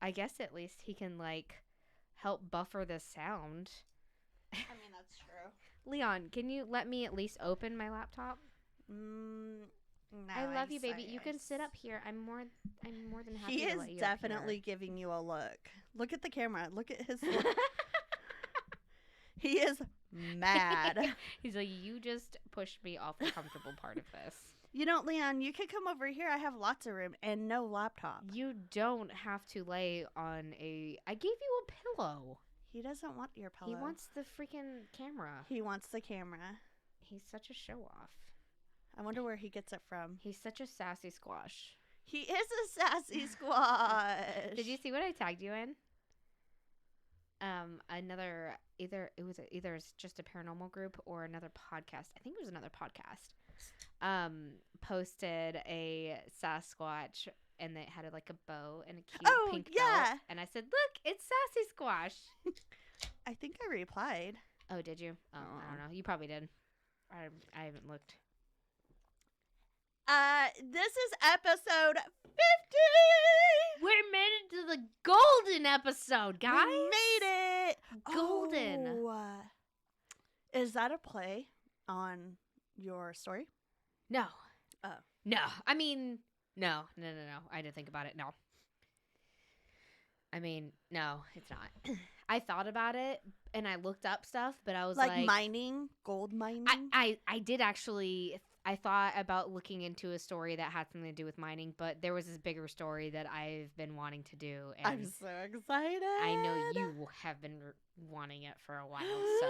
I guess at least he can, like, help buffer the sound. I mean, that's true. Leon, can you let me at least open my laptop? No, I love you, baby. You can sit up here. I'm more than happy to let you He is definitely giving you a look. Look at the camera. Look at his look. He is mad. He's like, you just pushed me off the comfortable part of this. You know, Leon, you could come over here. I have lots of room and no laptop. You don't have to lay on a... I gave you a pillow. He doesn't want your pillow. He wants the freaking camera. He wants the camera. He's such a show-off. I wonder where he gets it from. He's such a sassy squash. He is a sassy squash. Did you see what I tagged you in? Either it's just a paranormal group or another podcast. I think it was another podcast. Posted a Sasquatch and it had like a bow and a cute pink belt. And I said, "Look, it's Sassy Squash." I think I replied. Oh, did you? Oh, I don't know. You probably did. I haven't looked. This is episode 50. We made it to the golden episode, guys. We made it. Golden. Oh, is that a play on your story? No. Oh. No. I mean, no. I didn't think about it. No. I mean, no, it's not. I thought about it and I looked up stuff, but I was like mining, gold mining. I did actually. I thought about looking into a story that had something to do with mining, but there was this bigger story that I've been wanting to do. And I'm so excited. I know you have been wanting it for a while, so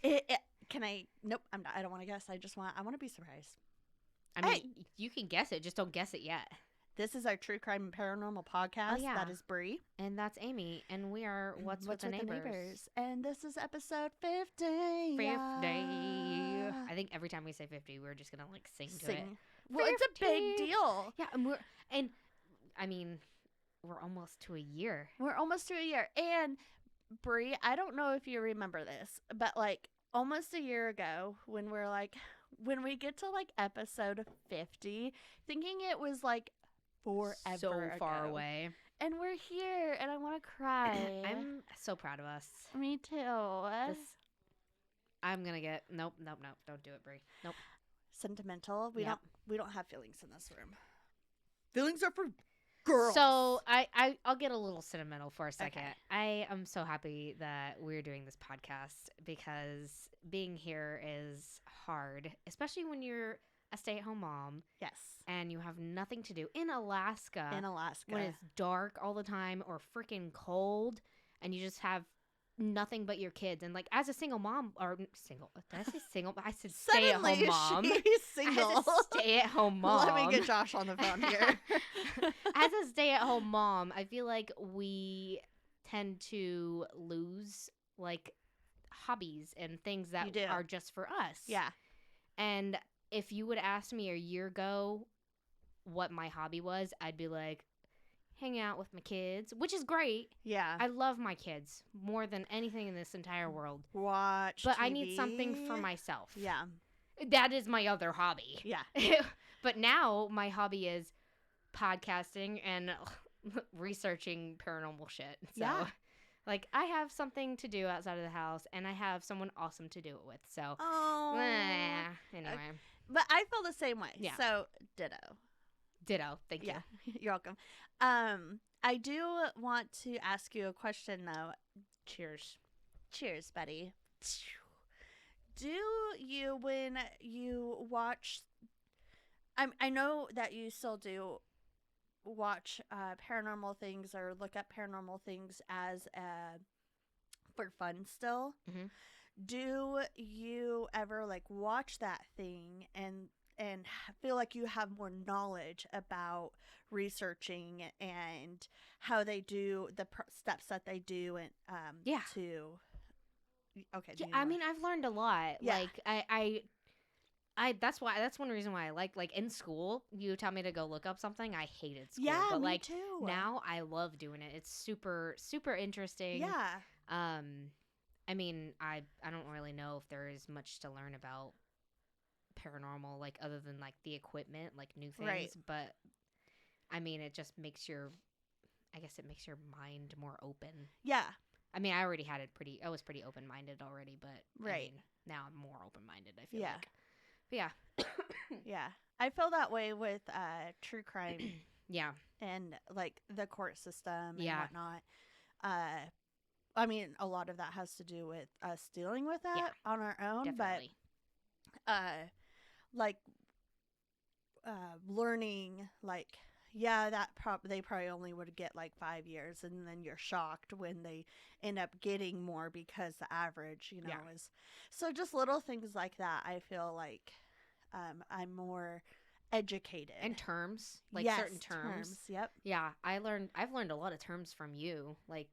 yeah. Can I? Nope. I'm not. I don't want to guess. I want to be surprised. I mean, you can guess it. Just don't guess it yet. This is our true crime and paranormal podcast. Oh, yeah. That is Bree. And that's Amy. And we are What's with the Neighbors. And this is episode 50. 50. Yeah. I think every time we say 50, we're just going to like sing to it. Well, 50. It's a big deal. Yeah. And I mean, we're almost to a year. And Bree, I don't know if you remember this, but like almost a year ago when we get to like episode 50, thinking it was like forever so far away, and we're here and I want to cry. I'm so proud of us. Me too. I'm gonna get nope, don't do it, Brie. Nope. Sentimental. We don't have feelings in this room. Feelings are for girls. So I'll get a little sentimental for a second. Okay. I am so happy that we're doing this podcast because being here is hard, especially when you're a stay-at-home mom. Yes. And you have nothing to do in Alaska. When it's dark all the time or freaking cold and you just have nothing but your kids. And like as a single mom did I say single? I said stay-at-home mom. She's single. As a stay-at-home mom. Let me get Josh on the phone here. As a stay-at-home mom, I feel like we tend to lose like hobbies and things that are just for us. Yeah. And if you would ask me a year ago what my hobby was, I'd be like, hang out with my kids, which is great. Yeah. I love my kids more than anything in this entire world. Watch But TV. I need something for myself. Yeah. That is my other hobby. Yeah. But now my hobby is podcasting and researching paranormal shit. So, like, I have something to do outside of the house, and I have someone awesome to do it with. So, anyway. But I feel the same way. Yeah. So, ditto. Thank you. You're welcome. I do want to ask you a question, though. Cheers, buddy. Do you, when you watch, I know that you still do watch paranormal things or look up paranormal things as for fun still. Mm-hmm. Do you ever like watch that thing and feel like you have more knowledge about researching and how they do the steps that they do and okay. Yeah, I mean, I've learned a lot. Yeah. Like that's one reason why I like in school, you tell me to go look up something. I hated school. Yeah, but me like too. now I love doing it. It's super, super interesting. Yeah. I mean, I don't really know if there is much to learn about paranormal, like other than like the equipment, like new things. Right. But I mean, it just makes your I guess it makes your mind more open. Yeah. I mean, I already had it I was pretty open-minded already, but Right. I mean, now I'm more open-minded, I feel Yeah. like. But yeah. Yeah. I feel that way with true crime Yeah. and like the court system and Yeah. whatnot. I mean, a lot of that has to do with us dealing with that on our own, Definitely. but like learning, like, yeah, they probably only would get like 5 years, and then you're shocked when they end up getting more because the average, is so just little things like that. I feel like I'm more educated. And terms, like Yes, certain terms. Yep. Yeah, I've learned a lot of terms from you, like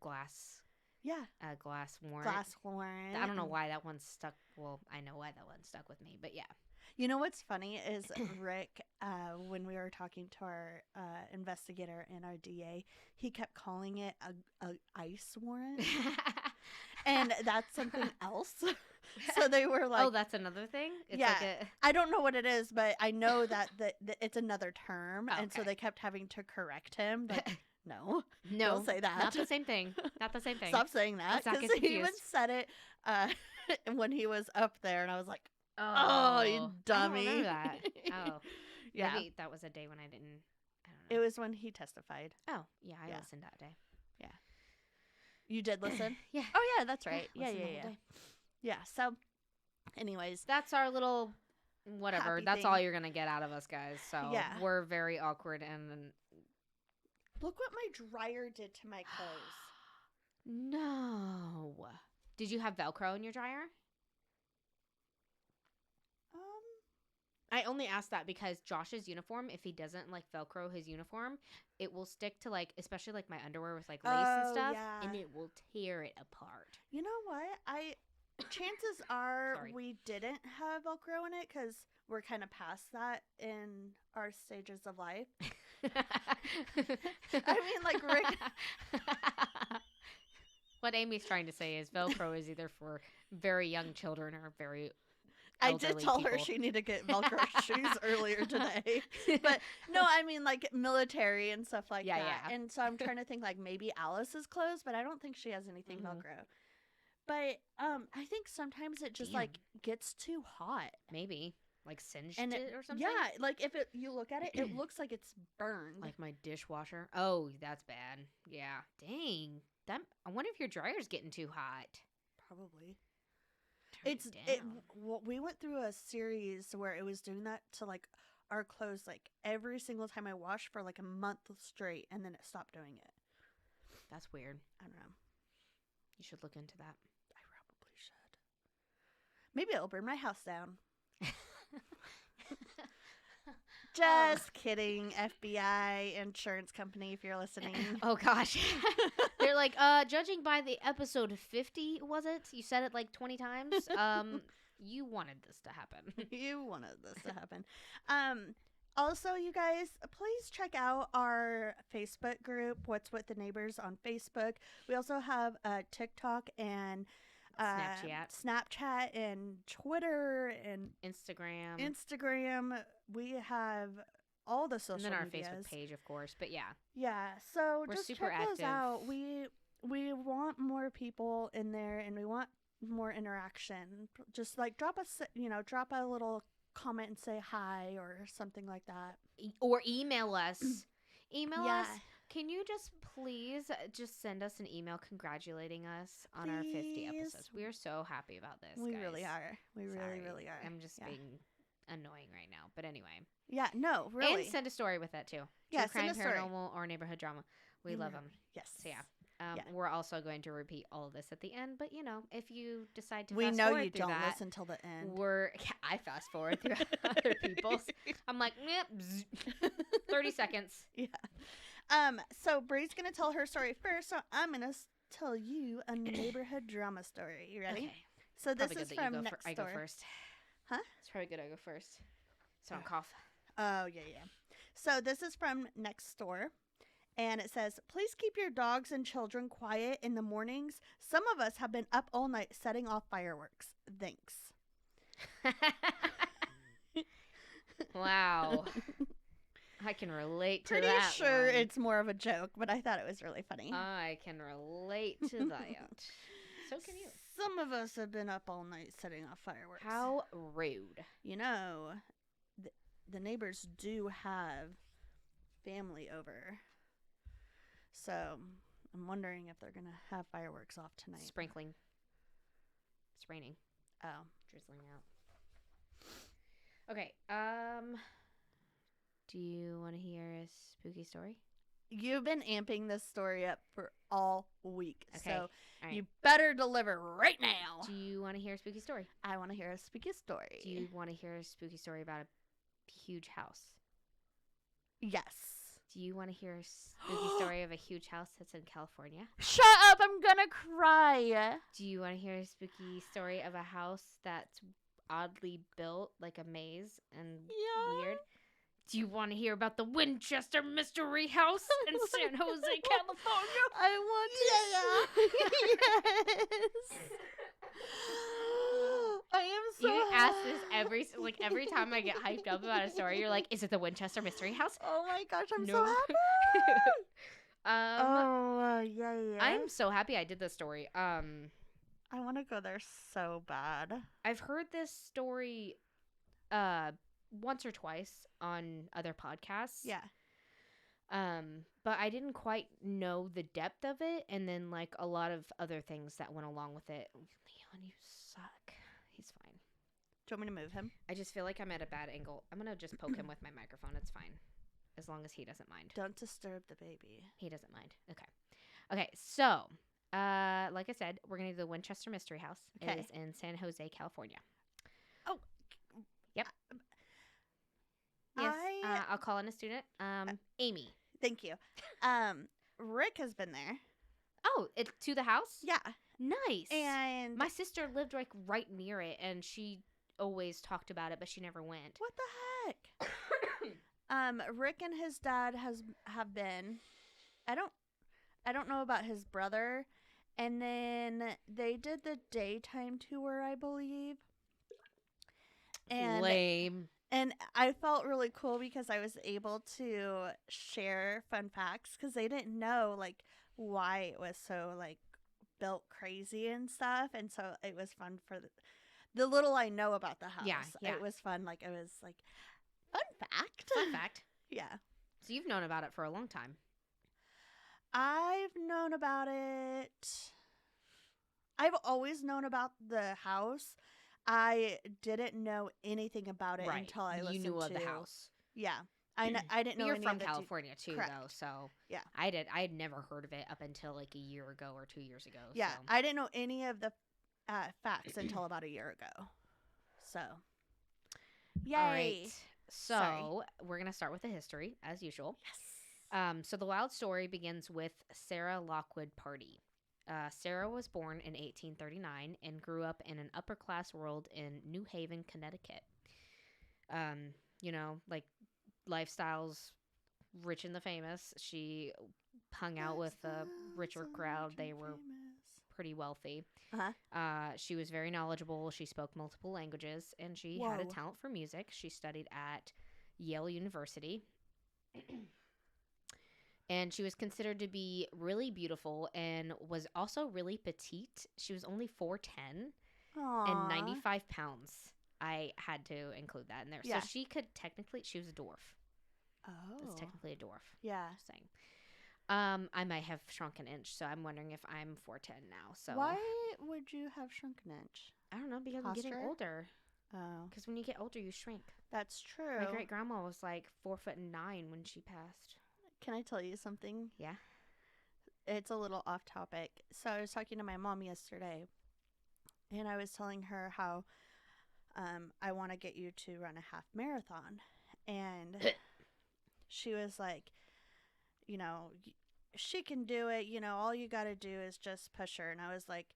glass. Yeah. Glass warrant. Glass warrant. I don't know why that one stuck. Well, I know why that one stuck with me, but yeah. You know what's funny is Rick, when we were talking to our investigator and our DA, he kept calling it a ICE warrant, and that's something else. So they were like, "Oh, that's another thing." It's yeah, like I don't know what it is, but I know that it's another term, Oh, and so okay. they kept having to correct him. Like, no, no, don't say that. Not the same thing. Not the same thing. Stop saying that, Let's not because get he even confused. said it when he was up there, and I was like, Oh, you dummy. I don't remember that. Oh, yeah. Maybe that was a day when I didn't. I don't It know. was when he testified. Oh, yeah, I Yeah. listened that day. You did listen? Yeah. Oh, yeah, that's right. Yeah, listened the whole yeah. day. Yeah, so, anyways. That's our little whatever. Happy That's thing. all you're gonna get out of us, guys. So Yeah. we're very awkward and. Look what my dryer did to my clothes. No. Did you have Velcro in your dryer? I only asked that because Josh's uniform, if he doesn't like Velcro his uniform, it will stick to like, especially like my underwear with like lace and stuff, and it will tear it apart. You know what? Chances are Sorry. we didn't have Velcro in it because we're kind of past that in our stages of life. I mean, like Rick. What Amy's trying to say is Velcro is either for very young children or very I did tell her people. she needed to get Velcro shoes earlier today. But no, I mean like military and stuff like that. Yeah. And so I'm trying to think like maybe Alice's clothes, but I don't think she has anything Velcro. But I think sometimes it just like gets too hot. Maybe. Like singed And it or something? Yeah, like if you look at it, it looks like it's burned. Like my dishwasher. Oh, that's bad. Yeah. Dang. I wonder if your dryer's getting too hot. Probably. Turn it down. We went through a series where it was doing that to like our clothes like every single time I washed for like a month straight, and then it stopped doing it. That's weird. I don't know. You should look into that. I probably should. Maybe it'll burn my house down. Just kidding, FBI insurance company, if you're listening. Oh gosh. They're like, judging by the episode 50, was it? You said it like 20 times. You wanted this to happen. You wanted this to happen. Also, you guys, please check out our Facebook group, What's With the Neighbors on Facebook. We also have TikTok and Snapchat and Twitter and Instagram. We have all the social and then our medias. Facebook page, of course. But yeah. Yeah, so we're just super check active. those out. We want more people in there, and we want more interaction. Just like drop a little comment and say hi or something like that. Or email us. Email Yeah. us. Can you just please just send us an email congratulating us on our 50 episodes? We are so happy about this, We guys. really are. We Sorry. really are. I'm just being annoying right now. But anyway. Yeah, no, really. And send a story with that, too. Yeah, True crime, send a story. paranormal, or neighborhood drama. We love them. Yes. So, yeah. We're also going to repeat all of this at the end. But, if you decide to we fast know forward you through don't that, listen till the end. I fast forward through other people's. I'm like, 30 seconds. Yeah. So Bree's gonna tell her story first, so I'm gonna tell you a neighborhood drama story. You ready? Okay. So this Probably is good that from next I door. go first. Huh? It's probably good I go first. So I don't cough. Oh yeah. So this is from next door, and it says, "Please keep your dogs and children quiet in the mornings. Some of us have been up all night setting off fireworks. Thanks." Wow. I can relate to Pretty that sure one. it's more of a joke, but I thought it was really funny. I can relate to that. So can you. Some of us have been up all night setting off fireworks. How rude. You know, the neighbors do have family over. So I'm wondering if they're going to have fireworks off tonight. Sprinkling. It's raining. Oh. Drizzling out. Okay. Do you want to hear a spooky story? You've been amping this story up for all week. Okay. So right. You better deliver right now. Do you want to hear a spooky story? I want to hear a spooky story. Do you want to hear a spooky story about a huge house? Yes. Do you want to hear a spooky story of a huge house that's in California? Shut up, I'm gonna cry. Do you want to hear a spooky story of a house that's oddly built like a maze and weird? Do you want to hear about the Winchester Mystery House in San Jose, California? I want to. Yes. I am so. You ask this every time I get hyped up about a story. You're like, "Is it the Winchester Mystery House?" Oh my gosh, I'm No. so happy. Yeah. I'm so happy I did this story. I want to go there so bad. I've heard this story once or twice on other podcasts. Yeah. But I didn't quite know the depth of it, and then like a lot of other things that went along with it. Leon, you suck. He's fine. Do you want me to move him? I just feel like I'm at a bad angle. I'm gonna just poke him with my microphone. It's fine. As long as he doesn't mind. Don't disturb the baby. He doesn't mind. Okay, so like I said, we're gonna do the Winchester Mystery House. Okay. It is in San Jose, California. Oh. Yep. Yes. I'll call in a student. Amy. Thank you. Rick has been there. Oh, it's to the house? Yeah. Nice. And my sister lived like right near it, and she always talked about it, but she never went. What the heck? Rick and his dad have been. I don't know about his brother. And then they did the daytime tour, I believe. And lame. And I felt really cool because I was able to share fun facts because they didn't know like why it was so like built crazy and stuff, and so it was fun for the little I know about the house. Yeah. It was fun. Like it was like fun fact. Fun fact. Yeah. So you've known about it for a long time. I've known about it. I've always known about the house. I didn't know anything about it until I listened to. You knew of the house. Yeah. I didn't know. You're any from of the California too, Correct. though. So yeah, I had never heard of it up until like a year ago or 2 years ago. Yeah, so. I didn't know any of the facts until about a year ago. So, yay! All right. So Sorry. we're gonna start with the history as usual. Yes. So the wild story begins with Sarah Lockwood Pardee. Sarah was born in 1839 and grew up in an upper-class world in New Haven, Connecticut. Like lifestyles, rich and the famous. She hung out with a richer crowd. They were pretty wealthy. Uh-huh. She was very knowledgeable. She spoke multiple languages, and she had a talent for music. She studied at Yale University. And she was considered to be really beautiful and was also really petite. She was only 4'10" and 95 pounds. I had to include that in there. Yeah. So she was a dwarf. Oh. That's technically a dwarf. Yeah. Just saying. I might have shrunk an inch, so I'm wondering if I'm 4'10" now. So why would you have shrunk an inch? I don't know, because I'm getting older. Oh. Because when you get older, you shrink. That's true. My great grandma was like 4'9" when she passed. Can I tell you something? Yeah. It's a little off topic. So I was talking to my mom yesterday, and I was telling her how I want to get you to run a half marathon. And she was like, she can do it. All you got to do is just push her. And I was like,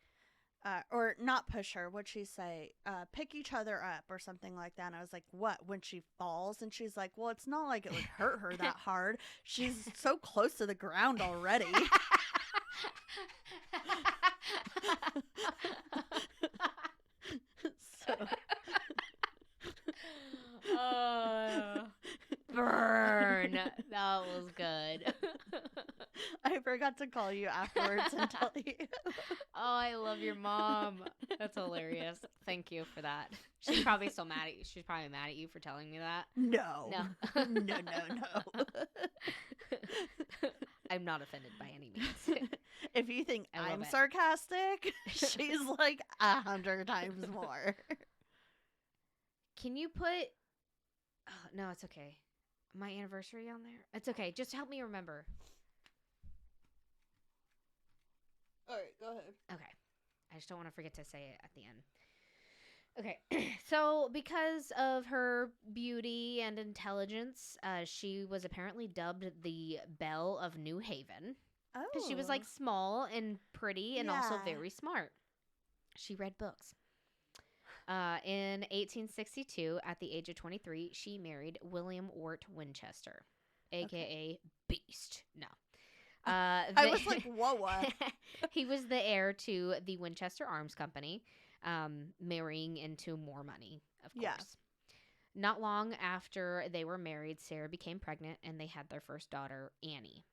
or not push her. What'd she say? Pick each other up or something like that. And I was like, what? When she falls? And she's like, well, it's not like it would hurt her that hard. She's so close to the ground already. Burn. forgot to call you afterwards and tell you. Oh, I love your mom. That's hilarious. Thank you for that. She's probably still mad at you. She's probably mad at you for telling me that. No. No. No. I'm not offended by any means. If you think I love I'm it. sarcastic, she's like 100 times more. Can you put... Oh, no, it's okay. My anniversary on there? It's okay. Just help me remember. All right, go ahead. Okay. I just don't want to forget to say it at the end. Okay. So, because of her beauty and intelligence, she was apparently dubbed the Belle of New Haven. Oh. Because she was, like, small and pretty and also Yeah. very smart. She read books. In 1862, at the age of 23, she married William Ort Winchester, a.k.a. Beast. No. I was like, whoa, what? He was the heir to the Winchester Arms Company, marrying into more money, of course. Yeah. Not long after they were married, Sarah became pregnant, and they had their first daughter, Annie.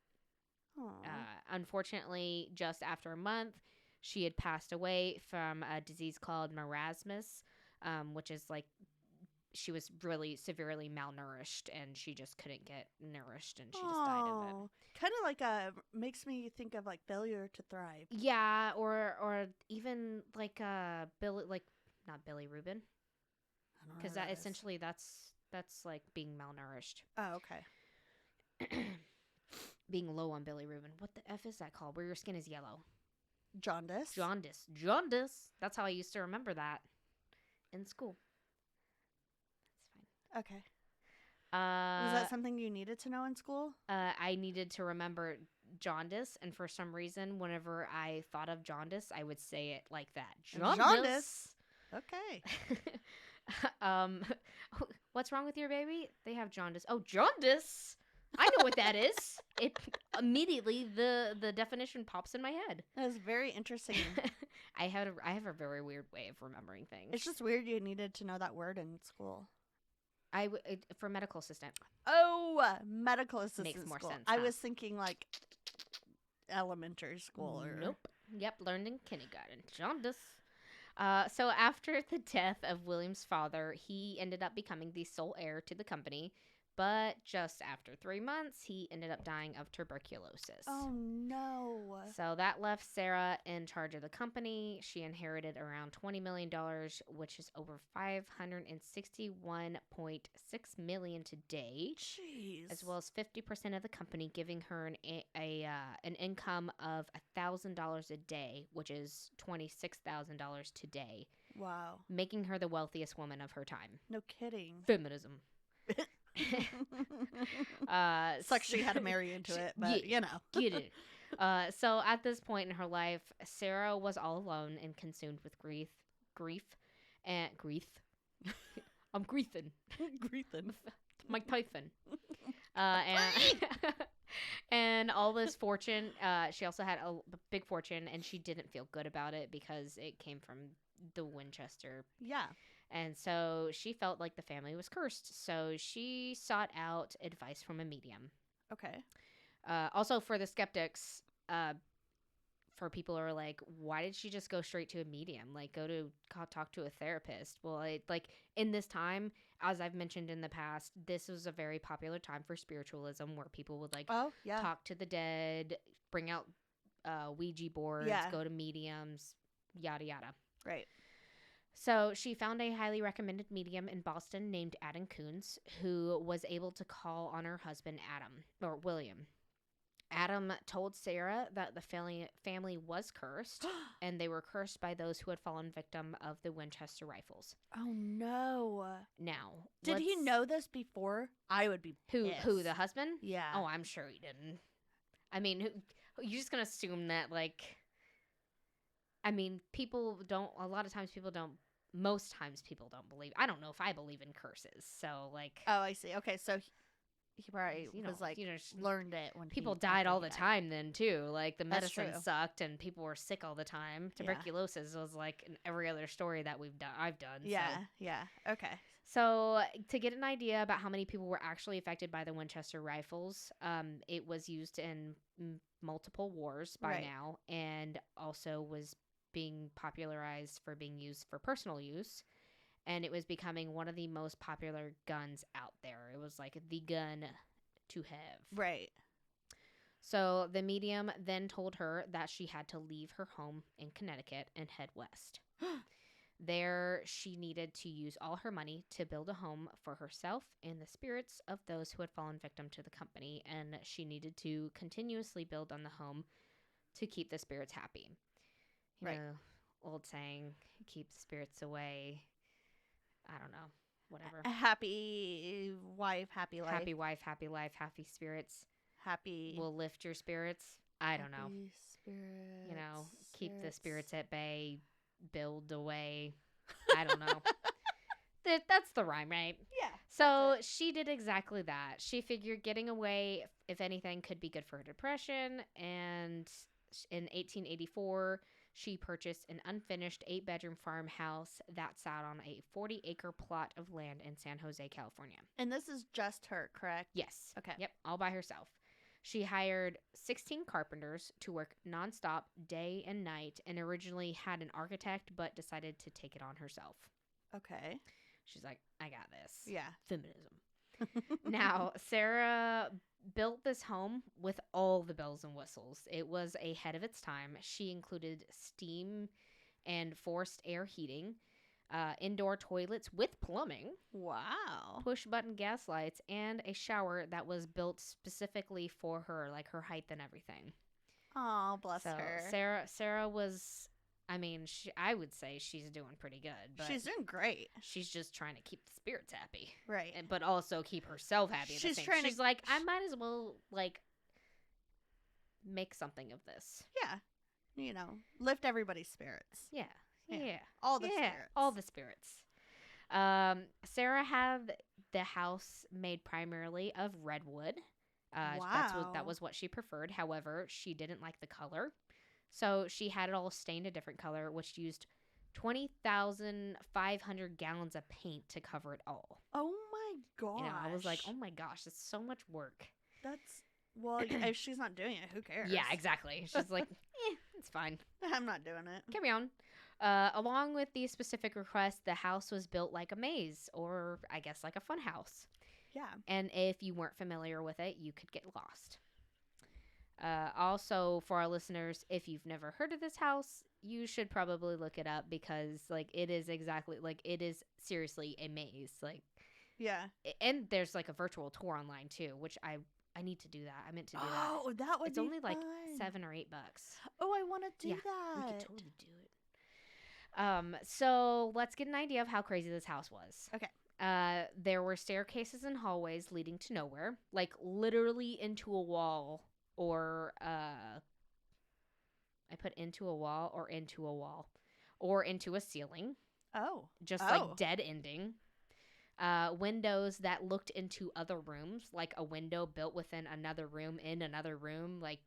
Unfortunately, just after a month, she had passed away from a disease called marasmus, which is like she was really severely malnourished and she just couldn't get nourished and she just died of it. Kind of like makes me think of like failure to thrive. Yeah, or even like not Billy Rubin, because that essentially that's like being malnourished. Oh, okay. Being low on Billy Rubin. What the F is that called? Where your skin is yellow. Jaundice. Jaundice. That's how I used to remember that in school. That's fine. Okay. Was that something you needed to know in school? I needed to remember jaundice, and for some reason, whenever I thought of jaundice, I would say it like that. Jaundice. Okay. What's wrong with your baby? They have jaundice. Oh, jaundice. I know what that is. It immediately the definition pops in my head. That was very interesting. I have a very weird way of remembering things. It's just weird you needed to know that word in school. For medical assistant. Oh, medical assistant. Makes more school. sense. I was thinking like elementary school or Nope. Yep, learned in kindergarten. Jaundice. So after the death of William's father, he ended up becoming the sole heir to the company. But just after 3 months, he ended up dying of tuberculosis. Oh, no. So that left Sarah in charge of the company. She inherited around $20 million, which is over $561.6 million today. Jeez. As well as 50% of the company, giving her an income of $1,000 a day, which is $26,000 today. Wow. Making her the wealthiest woman of her time. No kidding. Feminism. Sucks she had to marry into it, but yeah, you know. Get it. So at this point in her life, Sarah was all alone and consumed with grief. I'm griefing. Griefing. Mike Tyson. And all this fortune. She also had a big fortune, and she didn't feel good about it because it came from the Winchester. Yeah. And so she felt like the family was cursed. So she sought out advice from a medium. Okay. Also, for the skeptics, for people who are like, why did she just go straight to a medium? Like, go to talk to a therapist. Well, like in this time, as I've mentioned in the past, this was a very popular time for spiritualism where people would like talk to the dead, bring out Ouija boards, go to mediums, yada, yada. Right. So she found a highly recommended medium in Boston named Adam Coons, who was able to call on her husband, William. Adam told Sarah that the family was cursed, and they were cursed by those who had fallen victim of the Winchester rifles. Oh, no. Now, did he know this before? I would be pissed. Who, the husband? Yeah. Oh, I'm sure he didn't. I mean, you're just going to assume that, like, I mean, a lot of times people don't, most times people don't believe. I don't know if I believe in curses. So, like. Oh, I see. Okay, so he probably was like, learned it when people died all the time then, too. Like, the medicine true. sucked and people were sick all the time. Tuberculosis was like in every other story that I've done. Yeah, yeah. Okay. So, to get an idea about how many people were actually affected by the Winchester rifles, it was used in multiple wars by Right. now, and also was being popularized for being used for personal use. And it was becoming one of the most popular guns out there. It was like the gun to have. Right. So the medium then told her that she had to leave her home in Connecticut and head west. There, she needed to use all her money to build a home for herself and the spirits of those who had fallen victim to the company, and she needed to continuously build on the home to keep the spirits happy. You Right. know, old saying, keep the spirits away. I don't know, whatever. A happy wife, happy life. Happy wife, happy life, happy spirits Happy. will lift your spirits. I don't know. Happy spirits. You know, keep the spirits at bay, build away. I don't know. That's the rhyme, right? Yeah. So she did exactly that. She figured getting away, if anything, could be good for her depression. And in 1884, she purchased an unfinished 8-bedroom farmhouse that sat on a 40-acre plot of land in San Jose, California. And this is just her, correct? Yes. Okay. Yep, all by herself. She hired 16 carpenters to work nonstop day and night, and originally had an architect but decided to take it on herself. Okay. She's like, I got this. Yeah. Feminism. Now, Sarah built this home with all the bells and whistles. It was ahead of its time. She included steam and forced air heating, indoor toilets with plumbing, Wow. push button gas lights, and a shower that was built specifically for her, like her height and everything. Oh, bless So her. Sarah was, I mean, I would say she's doing pretty good, but She's doing great. she's just trying to keep the spirits happy, Right. but also keep herself happy. At the She's same. trying to- She's like, I might as well like make something of this. Yeah. You know, lift everybody's spirits. Yeah, Yeah. yeah, All the yeah, spirits. all the spirits. Sarah had the house made primarily of redwood. Wow. That was what she preferred. However, she didn't like the color, so she had it all stained a different color, which used 20,500 gallons of paint to cover it all. Oh my gosh. You know, I was like, oh my gosh, it's so much work. That's, well, if she's not doing it, who cares? Yeah, exactly. She's like, it's fine. I'm not doing it. Carry on. Along with these specific requests, the house was built like a maze, or I guess like a fun house. Yeah. And if you weren't familiar with it, you could get lost. Also, for our listeners, if you've never heard of this house, you should probably look it up, because like it is seriously a maze. Like, Yeah. and there's like a virtual tour online too, which I need to do that. I meant to do that. Oh, that would It's be only like fun. $7 or $8. Oh, I want to do Yeah, that. We could totally do it. So let's get an idea of how crazy this house was. Okay. There were staircases and hallways leading to nowhere, like literally into a wall, or I put into a wall, or into a wall, or into a ceiling, Oh. just Oh. like dead ending. Windows that looked into other rooms, like a window built within another room in another room, like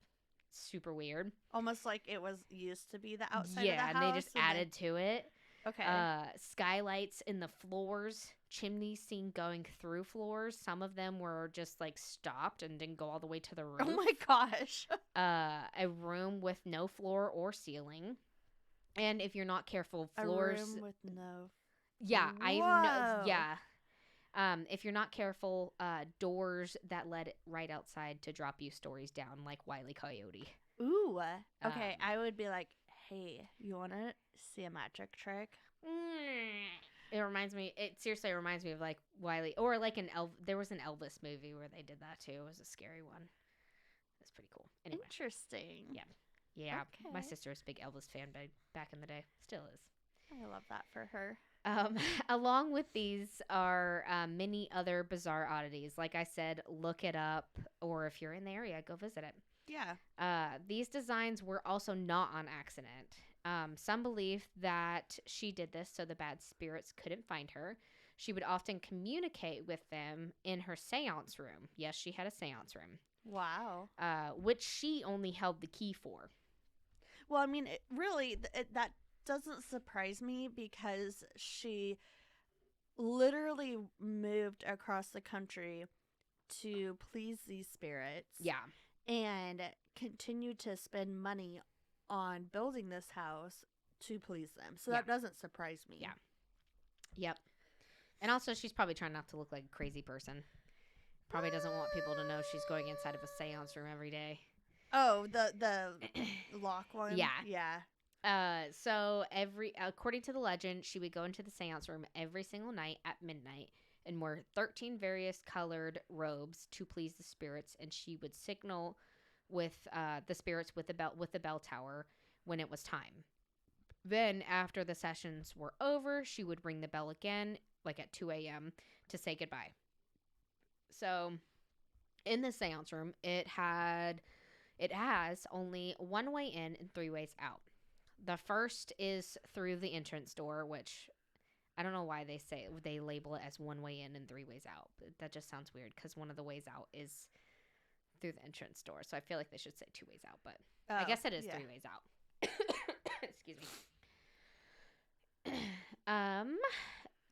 super weird. Almost like it was used to be the outside Yeah, of the and house. they just added to it. Okay. Skylights in the floors, chimneys seen going through floors. Some of them were just like stopped and didn't go all the way to the roof. Oh my gosh. A room with no floor or ceiling. And if you're not careful, floors. A room with no. Yeah, I know. Whoa. Yeah. If you're not careful, doors that led right outside to drop you stories down, like Wile E. Coyote. Ooh. Okay, Um, I would be like, hey, you want to see a magic trick? It reminds me. It seriously reminds me of like Wiley, or like there was an Elvis movie where they did that too. It was a scary one. It's pretty cool. Anyway, Interesting. Yeah. yeah. My Okay. sister was a big Elvis fan back in the day. Still is. I love that for her. Along with these are many other bizarre oddities. Like I said, look it up, or if you're in the area, go visit it. Yeah. These designs were also not on accident. Some believe that she did this so the bad spirits couldn't find her. She would often communicate with them in her seance room. Yes, she had a seance room, Wow. which she only held the key for. Well, I mean, that doesn't surprise me, because she literally moved across the country to please these spirits. Yeah. And continued to spend money on building this house to please them. So that doesn't surprise me. Yeah. Yep. And also, she's probably trying not to look like a crazy person. Probably doesn't want people to know she's going inside of a seance room every day. Oh, the lock one? Yeah. Yeah. So according to the legend, she would go into the seance room every single night at midnight and wore 13 various colored robes to please the spirits, and she would signal with the spirits with the bell tower when it was time. Then, after the sessions were over, she would ring the bell again, like at 2 a.m., to say goodbye. So, in the seance room, it has only one way in and three ways out. The first is through the entrance door, which I don't know why they label it as one way in and three ways out. But that just sounds weird because one of the ways out is through the entrance door. So I feel like they should say 2 ways out, but I guess it is 3 ways out. Excuse me.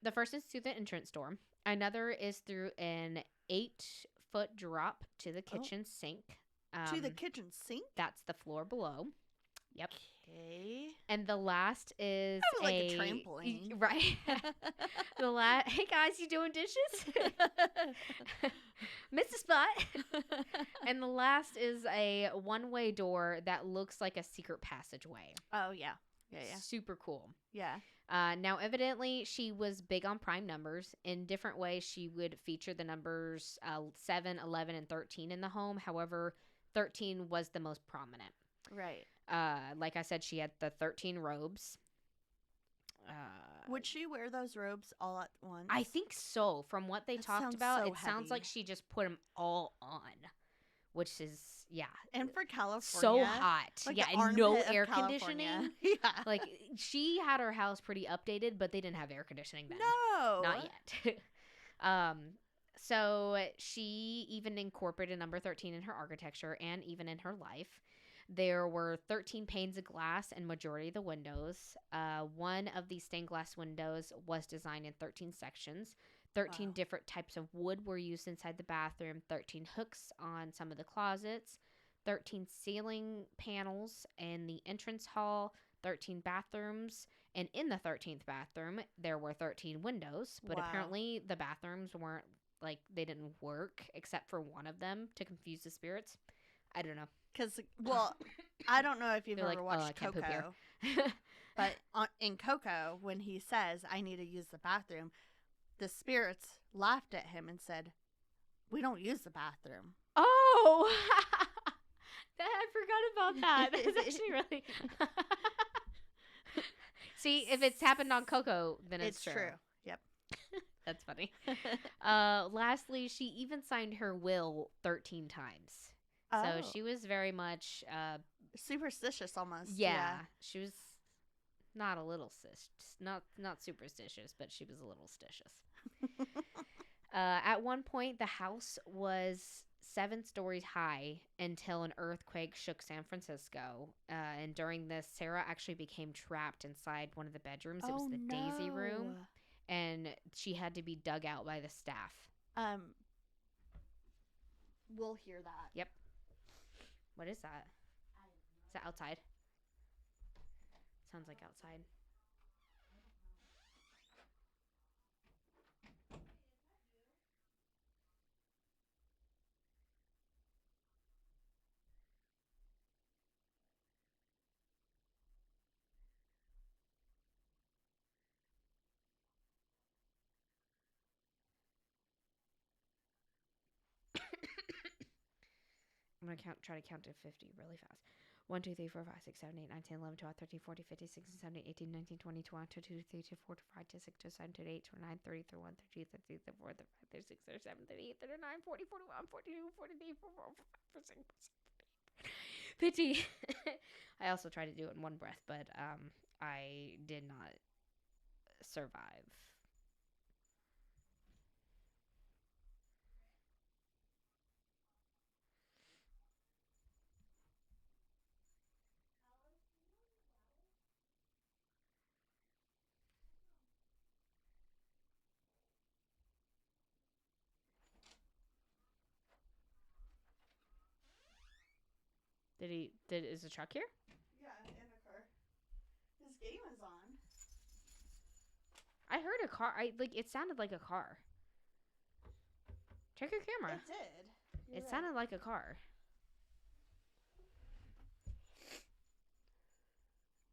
The first is through the entrance door. Another is through an 8-foot drop to the kitchen sink. To the kitchen sink? That's the floor below. Yep. Okay. And the last is like a trampoline. Right. Hey guys, you doing dishes? Missed a spot. And the last is a one-way door that looks like a secret passageway. Oh, yeah. Yeah. Super cool. Yeah. Now, evidently, she was big on prime numbers. In different ways, she would feature the numbers 7, 11, and 13 in the home. However, 13 was the most prominent. Right. Like I said, she had the 13 robes. Would she wear those robes all at once? I think so. From what they talked about, it sounds like she just put them all on, which is, yeah. And for California. So hot. Like yeah, and no air conditioning. Yeah. Like, she had her house pretty updated, but they didn't have air conditioning then. No. Not yet. So she even incorporated number 13 in her architecture and even in her life. There were 13 panes of glass in majority of the windows. One of these stained glass windows was designed in 13 sections. 13 different types of wood were used inside the bathroom. 13 hooks on some of the closets. 13 ceiling panels in the entrance hall. 13 bathrooms. And in the 13th bathroom, there were 13 windows. But apparently the bathrooms weren't, like, they didn't work except for one of them to confuse the spirits. I don't know. Because, well, I don't know if you've ever watched Coco, but in Coco, when he says, I need to use the bathroom, the spirits laughed at him and said, we don't use the bathroom. Oh! I forgot about that. That's actually really... See, if it's happened on Coco, then it's true. Yep. That's funny. Lastly, she even signed her will 13 times. So she was very much superstitious almost. Yeah. She was not a little not superstitious, but she was a little stitious. At one point, the house was 7 stories high until an earthquake shook San Francisco. And during this, Sarah actually became trapped inside one of the bedrooms. It was the Daisy room, and she had to be dug out by the staff. We'll hear that. Yep. What is that? Is that outside? Sounds like outside. I'm going to try to count to 50 really fast. 1, 2, 3, 4, 5, 6, 7, 8, 9, 10, 11, 12, 13, 14, 15, 16, 17, 18, 19, 20, 21, 22, 23, 24, 25, 26, 27, 28, 29, 30, 31, 32, 33, 34, 35, 36, 37, 38, 39, 40, 41, 42, 43, 44, 45, 50. I also tried to do it in one breath, but I did not survive. Is the truck here? Yeah, in a car. His game is on. I heard a car. It sounded like a car. Check your camera. It did. It sounded like a car.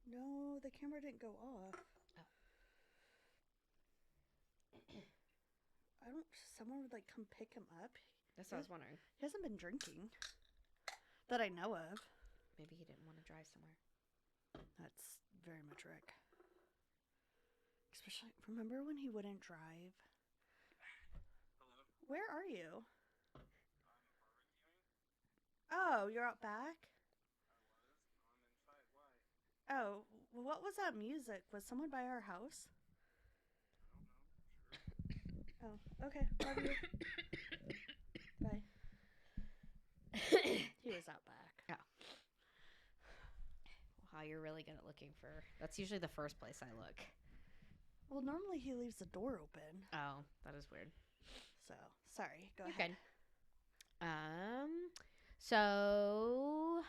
No, the camera didn't go off. I don't. Someone would come pick him up. That's what I was wondering. He hasn't been drinking that I know of. Maybe he didn't want to drive somewhere. That's very much Rick. Especially, remember when he wouldn't drive? Hello? Where are you? Oh, you're out back? I'm inside. Why? Oh, well, what was that music? Was someone by our house? I don't know. Oh, okay. Love you. Bye. He was out back. Yeah. Wow, you're really good at looking for... That's usually the first place I look. Well, normally he leaves the door open. Oh, that is weird. So, sorry. Go You're ahead. good. So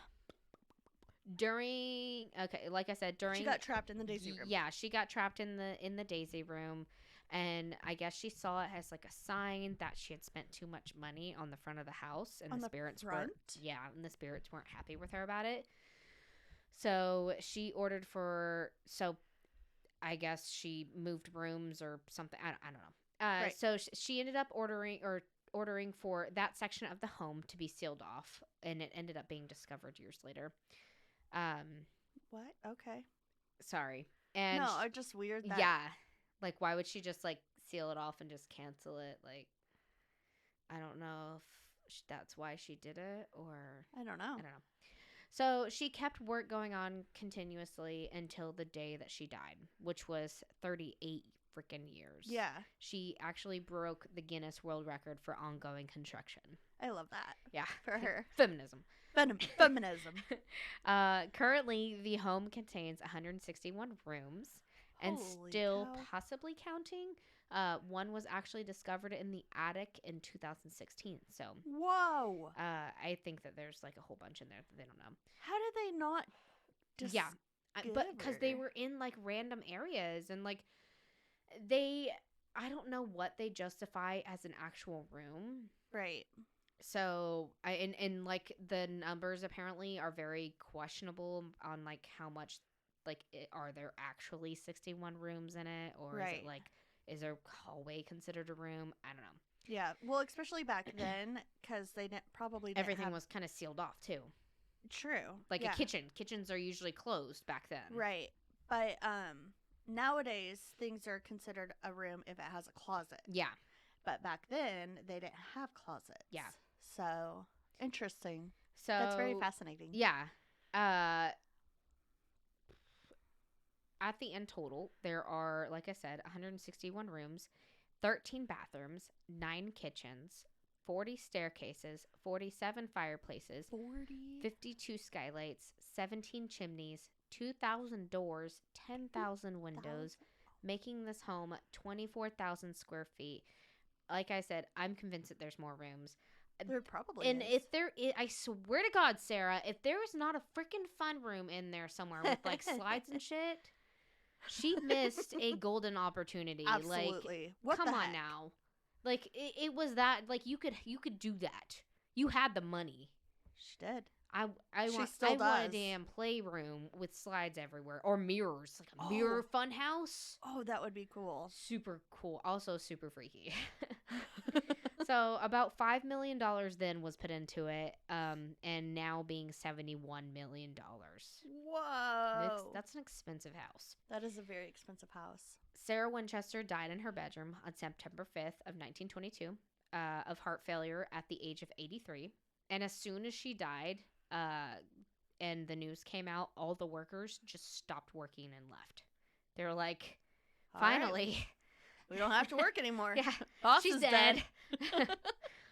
during like I said, She got trapped in the Daisy room. Yeah, she got trapped in the Daisy room, and I guess she saw it as like a sign that she had spent too much money on the front of the house, and On the the spirits front? and the spirits weren't happy with her about it. So she ordered for I guess she moved rooms or something. I don't know. Right. So she ended up ordering for that section of the home to be sealed off, and it ended up being discovered years later. What? Okay. Sorry. And no, it's just weird that... yeah, like why would she just like seal it off and just cancel it? Like, I don't know if that's why she did it, or I don't know. I don't know. So she kept work going on continuously until the day that she died, which was 38 freaking years. Yeah. She actually broke the Guinness World Record for ongoing construction. I love that. Yeah. For her. Feminism. Feminism. Currently, the home contains 161 rooms and Holy still cow. possibly counting. One was actually discovered in the attic in 2016. So, Whoa. I think that there's like a whole bunch in there that they don't know. How did they not Yeah. But because they discover? were in like random areas and like I don't know what they justify as an actual room. Right. So and like the numbers apparently are very questionable on like how much are there actually 61 rooms in it, or Right. is their hallway considered a room? I don't know. Yeah. Well, especially back then, because they probably didn't Everything have... was kind of sealed off too. True. Like yeah. a kitchen. Kitchens are usually closed back then. Right. But nowadays things are considered a room if it has a closet. Yeah. But back then they didn't have closets. Yeah. So interesting. So That's very fascinating. Yeah. At the end total, there are, like I said, 161 rooms, 13 bathrooms, 9 kitchens, 40 staircases, 47 fireplaces, 52 skylights, 17 chimneys, 2,000 doors, 10,000 windows, making this home 24,000 square feet. Like I said, I'm convinced that there's more rooms. There probably And is. if there is, I swear to God, Sarah, if there is not a freaking fun room in there somewhere with like slides and shit, she missed a golden opportunity. Absolutely. Like, What come the on heck? now. Like it was that, like you could do that. You had the money. She did. I She want still a does. damn playroom with slides everywhere or mirrors, like a mirror fun house. Oh, that would be cool. Super cool. Also super freaky. So about $5 million then was put into it, and now being $71 million. Whoa. That's an expensive house. That is a very expensive house. Sarah Winchester died in her bedroom on September 5th of 1922 of heart failure at the age of 83. And as soon as she died and the news came out, all the workers just stopped working and left. They were like, finally. Right. We don't have to work anymore. Yeah. Boss She's is dead.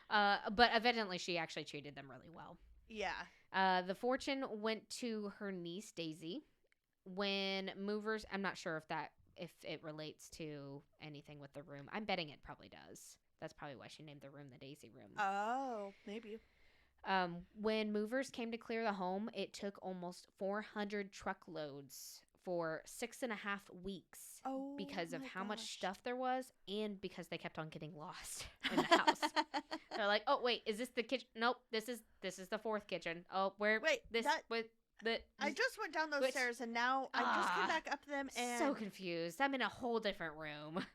But evidently she actually treated them really well. Yeah. The fortune went to her niece, Daisy. When movers, I'm not sure if it relates to anything with the room. I'm betting it probably does. That's probably why she named the room the Daisy Room. Oh, maybe. When movers came to clear the home, it took almost 400 truckloads for 6.5 weeks Oh, because of my how much gosh. stuff there was and because they kept on getting lost in the house. They're like, oh wait, is this the kitchen? Nope, this is the fourth kitchen. Oh, where Wait, this that with the I just went down those which- stairs and now I just came back up them and so confused. I'm in a whole different room. wasn't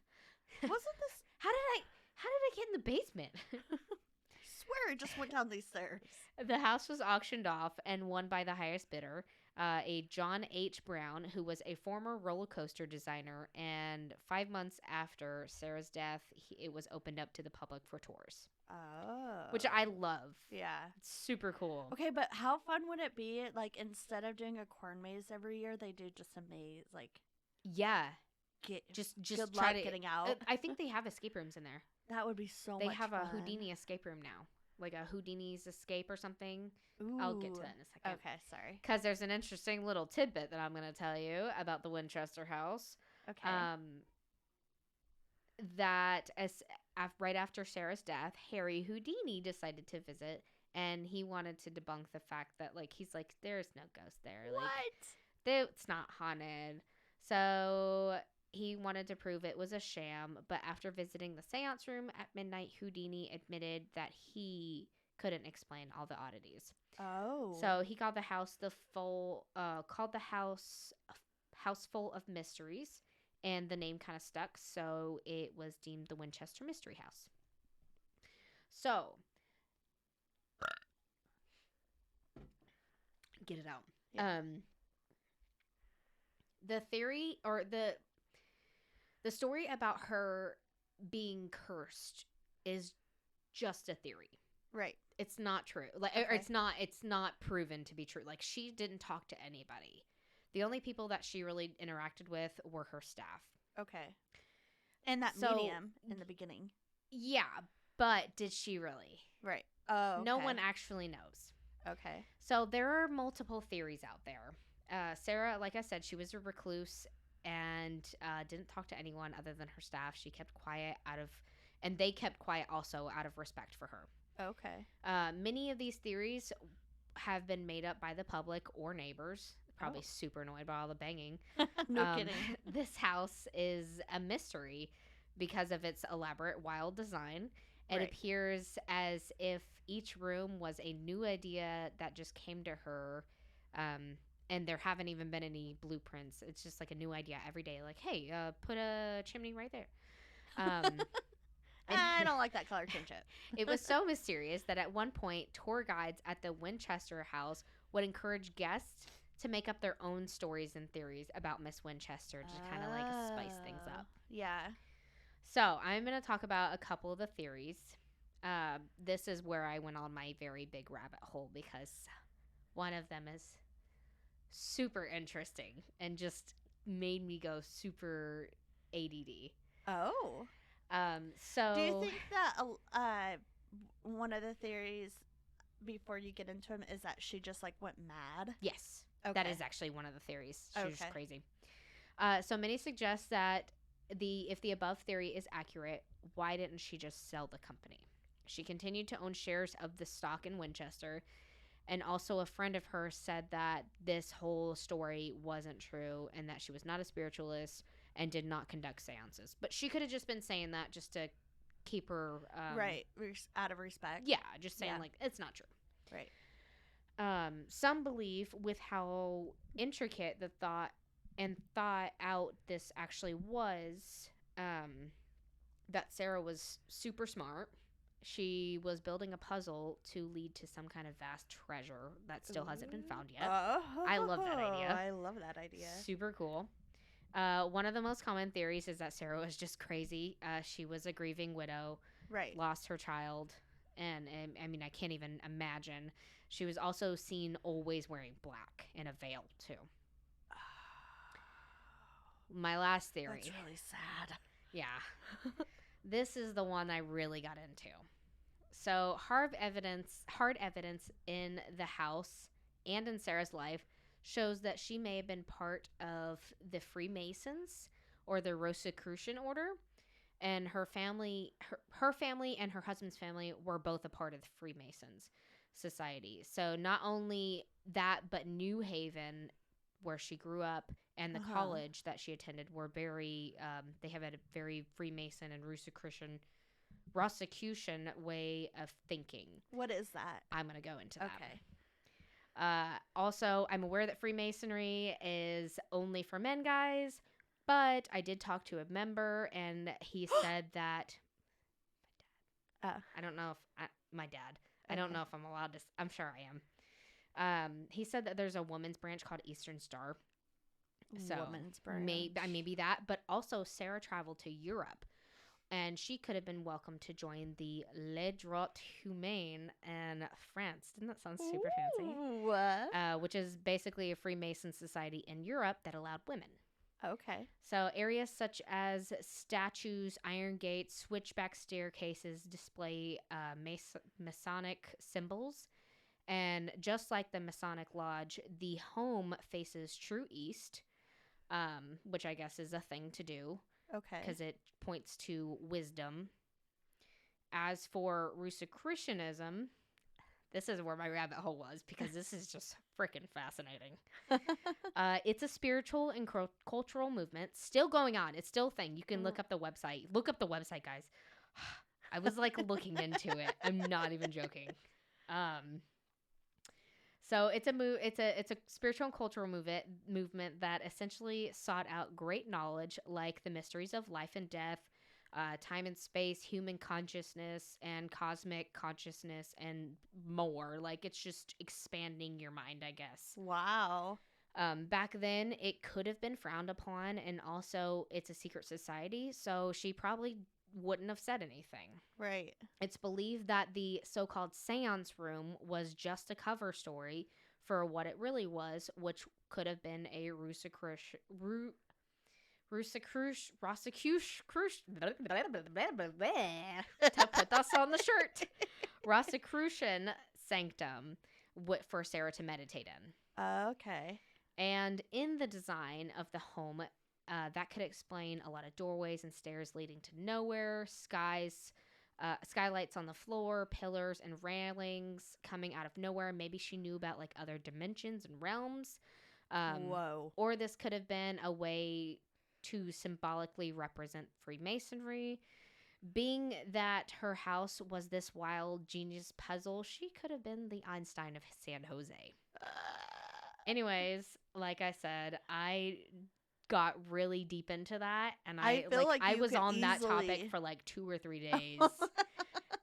this? How did I get in the basement? I swear I just went down these stairs. The house was auctioned off and won by the highest bidder, a John H. Brown, who was a former roller coaster designer. And 5 months after Sarah's death, it was opened up to the public for tours, Oh, which I love. yeah. It's super cool. Okay, but how fun would it be? Like instead of doing a corn maze every year, they do just a maze. Like Yeah, get just good try luck to getting out. I think they have escape rooms in there. That would be so They much have fun. a Houdini escape room now, like a Houdini's escape or something. I'll get to Ooh. that in a second. Okay, sorry. Because there's an interesting little tidbit that I'm going to tell you about the Winchester house. Okay. That right after Sarah's death, Harry Houdini decided to visit, and he wanted to debunk the fact that, like, he's like, there's no ghost there. what? Like, it's not haunted. So he wanted to prove it was a sham, but after visiting the seance room at midnight, Houdini admitted that he couldn't explain all the oddities. Oh. So he called the house House Full of Mysteries, and the name kind of stuck, so it was deemed the Winchester Mystery House. So get it out. Yeah. The theory or the story about her being cursed is just a theory. right. It's not true. Like, or Okay. it's not proven to be true. Like, she didn't talk to anybody. The only people that she really interacted with were her staff. Okay. And that So- medium in the beginning. Yeah, but did she really? Right. Oh. Okay. No one actually knows. Okay. So there are multiple theories out there. Sarah, like I said, she was a recluse and didn't talk to anyone other than her staff. She kept quiet and they kept quiet also out of respect for her. Okay. Many of these theories have been made up by the public or neighbors. Probably Oh. super annoyed by all the banging. No kidding. This house is a mystery because of its elaborate, wild design. It Right. appears as if each room was a new idea that just came to her. And there haven't even been any blueprints. It's just like a new idea every day. Like, hey, put a chimney right there. I don't like that color. Change it. It was so mysterious that at one point, tour guides at the Winchester house would encourage guests to make up their own stories and theories about Miss Winchester to kind of like spice things up. Yeah. So I'm going to talk about a couple of the theories. This is where I went on my very big rabbit hole because one of them is super interesting and just made me go super ADD. Oh. So Do you think that one of the theories before you get into them is that she just like went mad? yes, Okay. that is actually one of the theories. She was Okay. crazy. So many suggest that if the above theory is accurate, why didn't she just sell the company? She continued to own shares of the stock in Winchester, and also a friend of hers said that this whole story wasn't true and that she was not a spiritualist and did not conduct seances. But she could have just been saying that just to keep her right. Out of respect. Yeah, just saying Yeah. like it's not true. Right. Some believe with how intricate the thought out this actually was, that Sarah was super smart. She was building a puzzle to lead to some kind of vast treasure that still hasn't been found yet. Oh, I love that idea. I love that idea. Super cool. One of the most common theories is that Sarah was just crazy. She was a grieving widow, Right. lost her child, and I mean, I can't even imagine. She was also seen always wearing black and a veil, too. My last theory. That's really sad. Yeah. This is the one I really got into. So, hard evidence in the house and in Sarah's life shows that she may have been part of the Freemasons or the Rosicrucian order, and her family and her husband's family were both a part of the Freemasons. society. So not only that, but New Haven, where she grew up, and the college that she attended were very, they have a very Freemason and Rosicrucian way of thinking. What is that? I'm going to go into that. Okay. Also, I'm aware that Freemasonry is only for men, guys, but I did talk to a member, and he said that I don't know if my dad. I don't know if I'm allowed to. I'm sure I am. He said that there's a women's branch called Eastern Star. So Women's branch. Maybe that, but also Sarah traveled to Europe, and she could have been welcome to join the Le Droit Humain in France. Didn't that sound super fancy? What? Which is basically a Freemason society in Europe that allowed women. Okay. So areas such as statues, iron gates, switchback staircases display Masonic symbols. And just like the Masonic Lodge, the home faces true east, which I guess is a thing to do. Okay. Because it points to wisdom. As for Rosicrucianism, this is where my rabbit hole was, because this is just freaking fascinating. It's a spiritual and cultural movement still going on. It's still a thing. You can look up the website. Look up the website, guys. I was like looking into it. I'm not even joking. So it's a spiritual and cultural movement that essentially sought out great knowledge, like the mysteries of life and death, time and space, human consciousness, and cosmic consciousness, and more. Like, it's just expanding your mind, I guess. Wow. Back then, it could have been frowned upon, and also it's a secret society, so she probably wouldn't have said anything. Right. It's believed that the so-called seance room was just a cover story for what it really was, which could have been a Rosicrucian to put us on the shirt. Rosicrucian sanctum for Sarah to meditate in. Okay. And in the design of the home, that could explain a lot of doorways and stairs leading to nowhere, skylights on the floor, pillars and railings coming out of nowhere. Maybe she knew about like other dimensions and realms. Whoa. Or this could have been a way to symbolically represent Freemasonry. Being that her house was this wild genius puzzle, she could have been the Einstein of San Jose. Anyways, like I said, I got really deep into that, and I feel like I you was could on that topic easily- for like 2 or 3 days.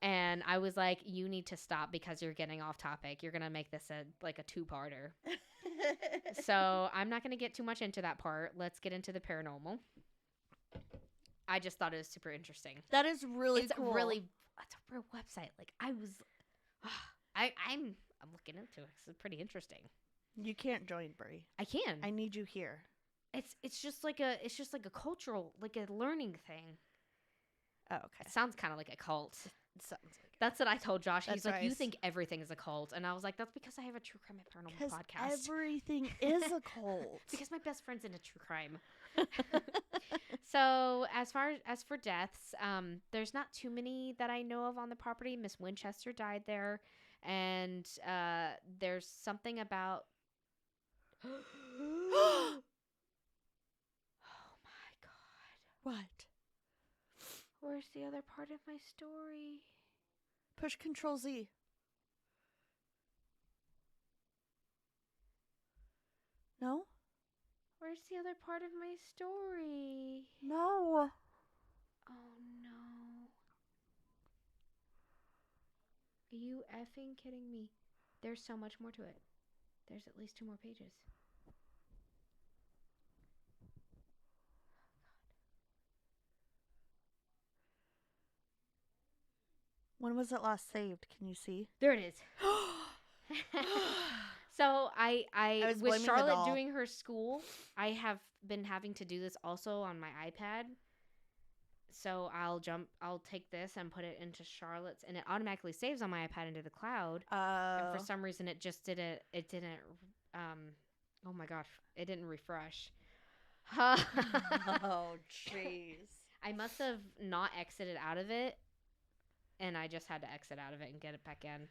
And I was like, you need to stop because you're getting off topic. You're going to make this a 2-parter. So I'm not going to get too much into that part. Let's get into the paranormal. I just thought it was super interesting. That is really cool. It's a real website. Like, I was, I'm looking into it. It's pretty interesting. You can't join, Brie. I can. I need you here. It's just like a cultural, like a learning thing. Oh, okay. It sounds kind of like a cult. It sounds like That's what I told Josh. He's That's like, right. you think everything is a cult. And I was like, that's because I have a true crime and paranormal podcast. everything is a cult. Because my best friend's into true crime. So as for deaths, there's not too many that I know of on the property. Miss Winchester died there. And there's something about... Oh my God. What? Where's the other part of my story? Push Control Z. No? Where's the other part of my story? No. Oh no. Are you effing kidding me? There's so much more to it. There's at least 2 more pages. When was it last saved? Can you see? There it is. So I was with blaming the Charlotte doll. doing her school, I have been having to do this also on my iPad. So I'll take this and put it into Charlotte's, and it automatically saves on my iPad into the cloud. And for some reason it didn't oh my gosh, it didn't refresh. Oh, jeez. I must have not exited out of it, and I just had to exit out of it and get it back in.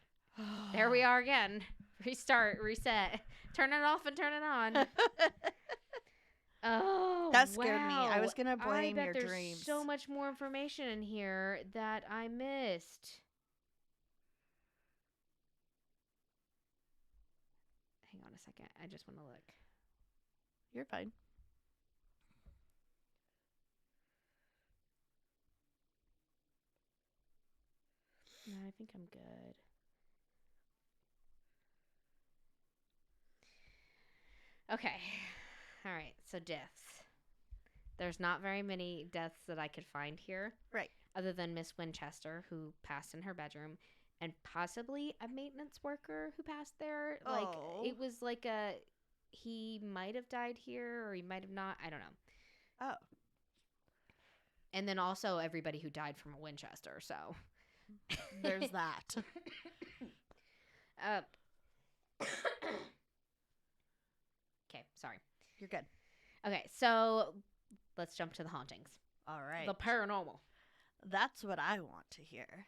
There we are again. Restart, reset. Turn it off and turn it on. Oh, That scared me. I wow. was gonna blame I bet your there's dreams. so much more information in here that I missed. Hang on a second. I just want to look. You're fine. No, I think I'm good. Okay. All right. So deaths. There's not very many deaths that I could find here. Right. Other than Miss Winchester, who passed in her bedroom, and possibly a maintenance worker who passed there. Like, Oh. it was like he might have died here or he might have not. I don't know. Oh. And then also everybody who died from a Winchester. So There's that. Okay, sorry. You're good. Okay, so let's jump to the hauntings. All right. The paranormal. That's what I want to hear.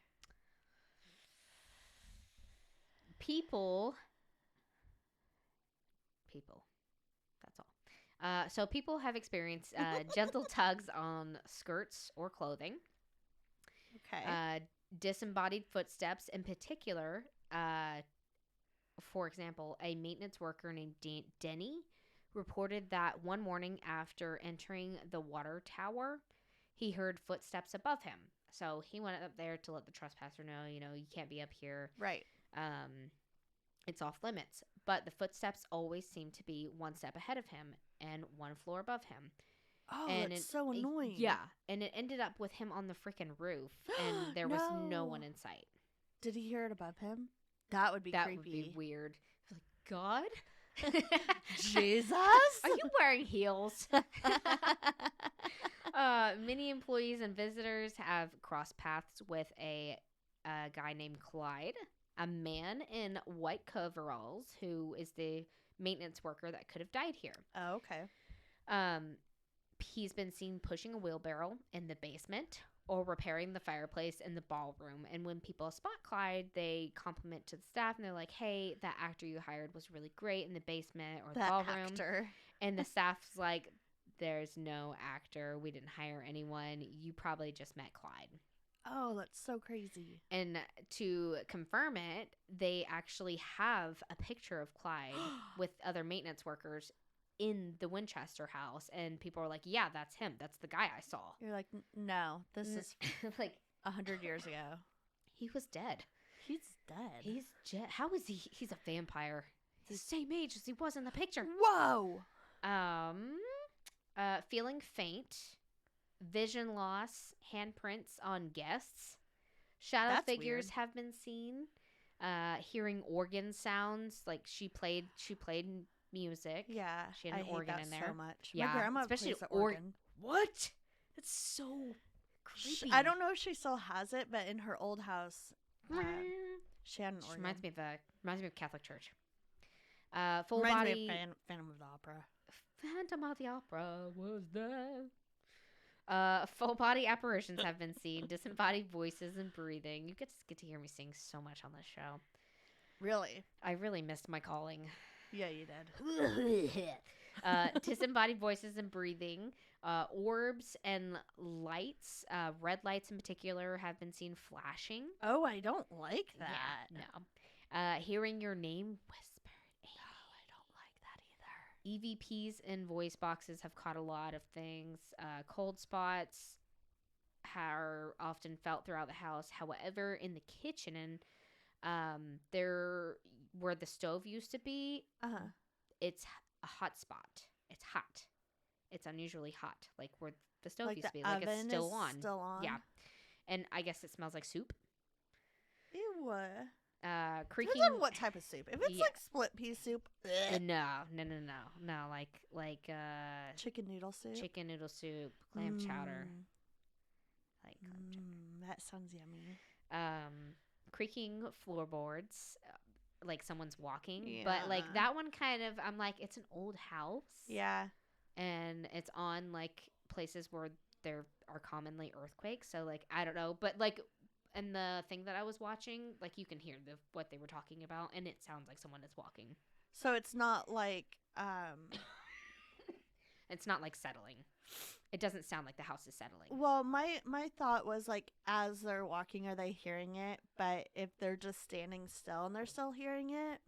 People. That's all. So people have experienced gentle tugs on skirts or clothing. Okay. Disembodied footsteps in particular. For example, a maintenance worker named Denny reported that one morning after entering the water tower, he heard footsteps above him. So he went up there to let the trespasser know, you can't be up here. Right. It's off limits. But the footsteps always seemed to be one step ahead of him and one floor above him. Oh, And that's so annoying. Yeah. And it ended up with him on the freaking roof. And there was no one in sight. Did he hear it above him? That would be That creepy. would be weird. Like, God? Jesus? Are you wearing heels? Many employees and visitors have crossed paths with a guy named Clyde, a man in white coveralls who is the maintenance worker that could have died here. Oh, okay. He's been seen pushing a wheelbarrow in the basement or repairing the fireplace in the ballroom. And when people spot Clyde, they compliment to the staff and they're like, hey, that actor you hired was really great in the basement or the ballroom. Actor. And the staff's like, there's no actor. We didn't hire anyone. You probably just met Clyde. Oh, that's so crazy. And to confirm it, they actually have a picture of Clyde with other maintenance workers in the Winchester house. And people are like, yeah, that's him. That's the guy I saw. You're like, no, this is like 100 years ago. He was dead. He's dead. How is he? He's a vampire. He's the same age as he was in the picture. Whoa. Feeling faint, vision loss, handprints on guests, shadow That's figures weird. have been seen. Hearing organ sounds, like she played music. Yeah, She had an I hate organ that in there. so much. Yeah, My grandma especially plays the organ. What? That's so creepy. I don't know if she still has it, but in her old house, she had an She organ. reminds me of Catholic Church. Full Reminds body. me of Phantom of the Opera. Phantom of the Opera was there. Full body apparitions have been seen. Disembodied voices and breathing. You get to hear me sing so much on this show. Really? I really missed my calling. Yeah, you did. Disembodied voices and breathing. Orbs and lights, red lights in particular, have been seen flashing. Oh, I don't like that. Yeah, no. Hearing your name whispered. I don't like that either. EVPs and voice boxes have caught a lot of things. Cold spots are often felt throughout the house. However, in the kitchen and there where the stove used to be, it's a hot spot. It's hot. It's unusually hot, like where the stove used to be. Like it's still on. Still on. Yeah, and I guess it smells like soup. Ew. Creaking. Depends on what type of soup. If it's Yeah. like split pea soup, No. Like chicken noodle soup, chicken noodle soup, clam chowder. Mm. Like clam chowder. That sounds yummy. Creaking floorboards, like someone's walking. But like Yeah. that one kind of, I'm like, it's an old house. Yeah. And it's on like places where there are commonly earthquakes. So like, I don't know. But like and the thing that I was watching, like you can hear what they were talking about, and it sounds like someone is walking. So it's not like It's not like settling. It doesn't sound like the house is settling. well, my thought was like as they're walking, are they hearing it? But if they're just standing still and they're still hearing it,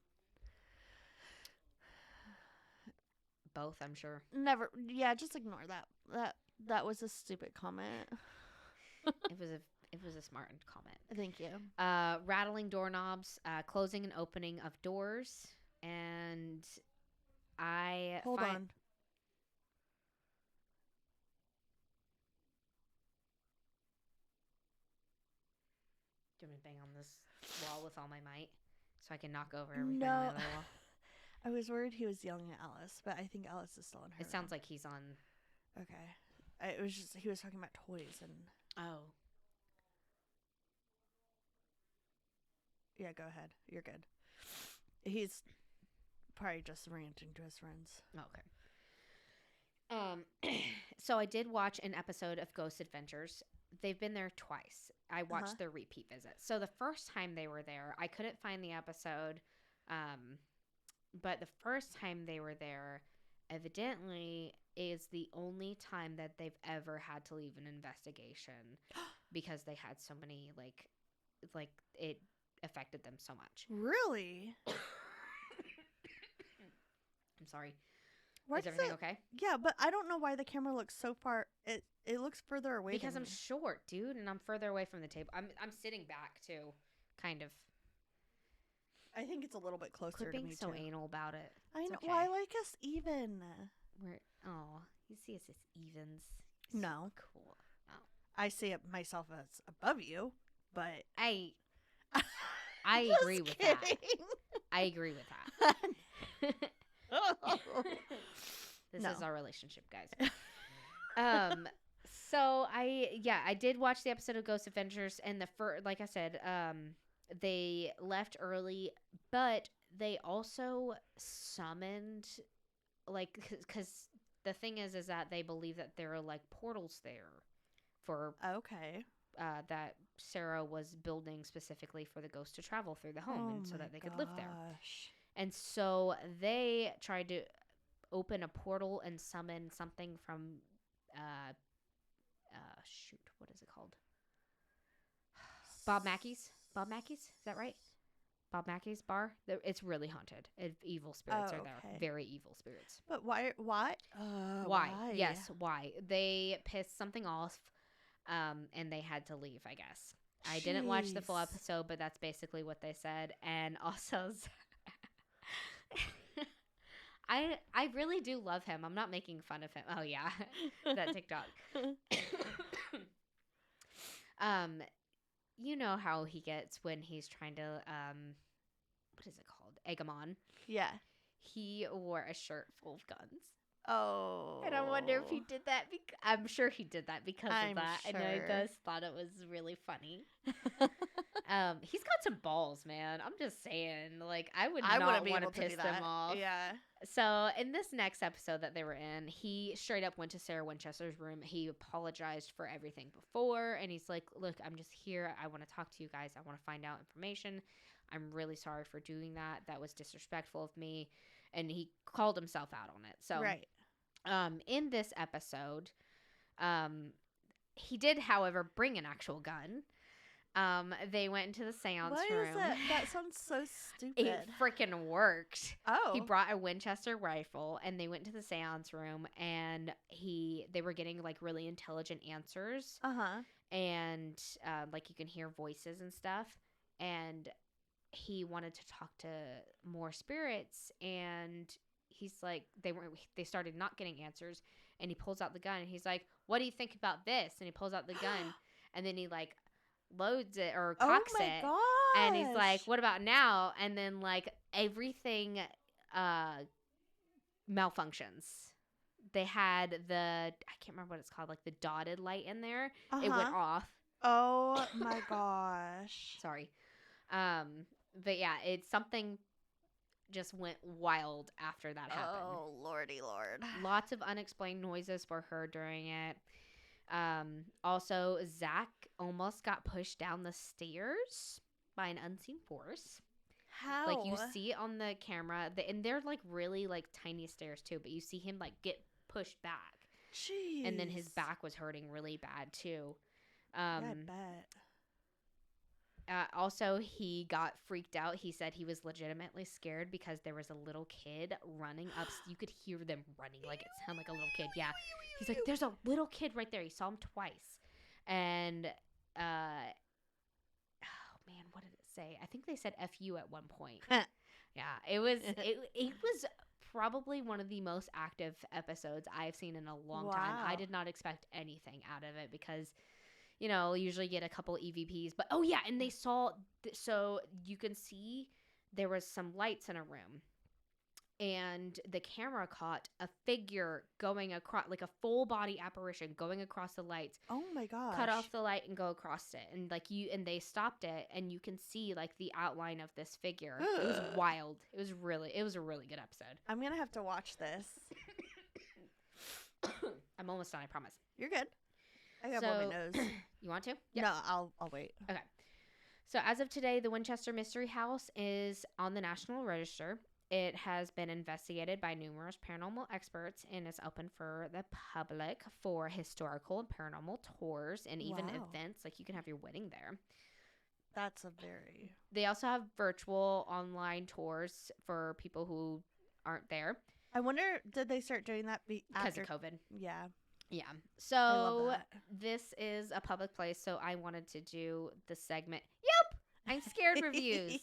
Both, I'm sure. never. Yeah, just ignore that. That was a stupid comment. It was a smart comment. Thank you. Rattling doorknobs, closing and opening of doors, and Hold on. Do you want me to bang on this wall with all my might so I can knock over everything No. on the other wall? I was worried he was yelling at Alice, but I think Alice is still in her. It sounds like he's on. Okay. It was just he was talking about toys and. Oh. Yeah, go ahead. You're good. He's probably just ranting to his friends. Okay. So I did watch an episode of Ghost Adventures. They've been there twice. I watched their repeat visit. So the first time they were there, I couldn't find the episode. But the first time they were there, evidently, is the only time that they've ever had to leave an investigation because they had so many, like it affected them so much. Really? I'm sorry. What's Is everything okay? Yeah, but I don't know why the camera looks so far. It looks further away. Because than I'm me. short, dude, and I'm further away from the table. I'm sitting back too, kind of. I think it's a little bit closer Quit being to me so too. anal about it. I It's know. okay. Well, I like us even. You see us as evens. No. So cool. I see it myself as above you, but I Just agree with that. kidding. I agree with that. This No. is our relationship, guys. So I did watch the episode of Ghost Adventures, and like I said, they left early, but they also summoned, like, because the thing is that they believe that there are like portals there for Okay. that Sarah was building specifically for the ghost to travel through the home, and so that they could live there. And so they tried to open a portal and summon something from, what is it called? Bob Mackey's? Is that right? Bob Mackey's bar? It's really haunted. Evil spirits are there. Okay. Very evil spirits. But why? Why? Why? Yes, why? They pissed something off, and they had to leave, I guess. I didn't watch the full Jeez. episode, but that's basically what they said. And also, I really do love him. I'm not making fun of him. Oh yeah, that TikTok. You know how he gets when he's trying to what is it called? Egg him on. Yeah. He wore a shirt full of guns. Oh. And I wonder if he did that I'm sure he did that because I'm of that. And I sure. just thought it was really funny. He's got some balls, man. I'm just saying. Like, I would not wouldn't be want to able to do piss them that. off. Yeah. So in this next episode that they were in, he straight up went to Sarah Winchester's room. He apologized for everything before, and he's like, look, I'm just here. I want to talk to you guys. I want to find out information. I'm really sorry for doing that. That was disrespectful of me. And he called himself out on it. So Right. in this episode, he did, however, bring an actual gun. They went into the seance What room. is that? That sounds so stupid. It freaking worked. Oh. He brought a Winchester rifle, and they went to the seance room, and they were getting like really intelligent answers, and like you can hear voices and stuff, and he wanted to talk to more spirits, and he's like, they started not getting answers, and he pulls out the gun, and he's like, what do you think about this? And he pulls out the gun, and then he like loads it or cocks it, gosh. and he's like, what about now? And then like everything malfunctions. They had I can't remember what it's called, like the dotted light in there. It went off. Oh my gosh. Sorry. But yeah, it's something just went wild after that happened. Oh, lordy lord. Lots of unexplained noises were heard during it. Also, Zach almost got pushed down the stairs by an unseen force. How? Like you see it on the camera, and they're like really like tiny stairs too. But you see him like get pushed back, Jeez. and then his back was hurting really bad too. Yeah, I bet. Also, he got freaked out. He said he was legitimately scared because there was a little kid running up. You could hear them running, like it sounded like a little kid. Yeah, he's like, "There's a little kid right there." He saw him twice, and oh man, what did it say? I think they said "fu" at one point. Yeah, it was probably one of the most active episodes I've seen in a long time. I Wow. did not expect anything out of it because you know, usually get a couple EVPs. But oh yeah, and they saw so you can see there was some lights in a room. And the camera caught a figure going across, like a full body apparition going across the lights. Oh my gosh. Cut off the light and go across it, and and they stopped it, and you can see like the outline of this figure. It was wild. It was a really good episode. I'm gonna have to watch this. I'm almost done. I promise. You're good. I got one on my nose. You want to? No, I'll wait. Okay. So as of today, the Winchester Mystery House is on the National Register. It has been investigated by numerous paranormal experts and is open for the public for historical and paranormal tours and even Wow. events. Like you can have your wedding there. That's a very. They also have virtual online tours for people who aren't there I wonder, did they start doing that because after of COVID. Yeah. Yeah. I love So that. this is a public place, so I wanted to do the segment. Yep. I'm scared reviews.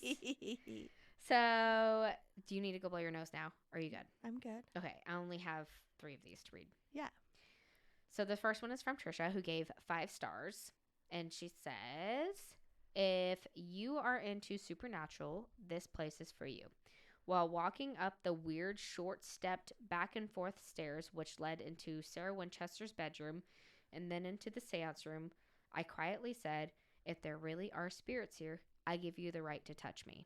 So, do you need to go blow your nose now? Or are you good? I'm good. Okay, I only have 3 of these to read. Yeah. So, the first one is from Trisha, who gave 5 stars. And she says, if you are into supernatural, this place is for you. While walking up the weird, short-stepped back and forth stairs, which led into Sarah Winchester's bedroom and then into the seance room, I quietly said, if there really are spirits here, I give you the right to touch me.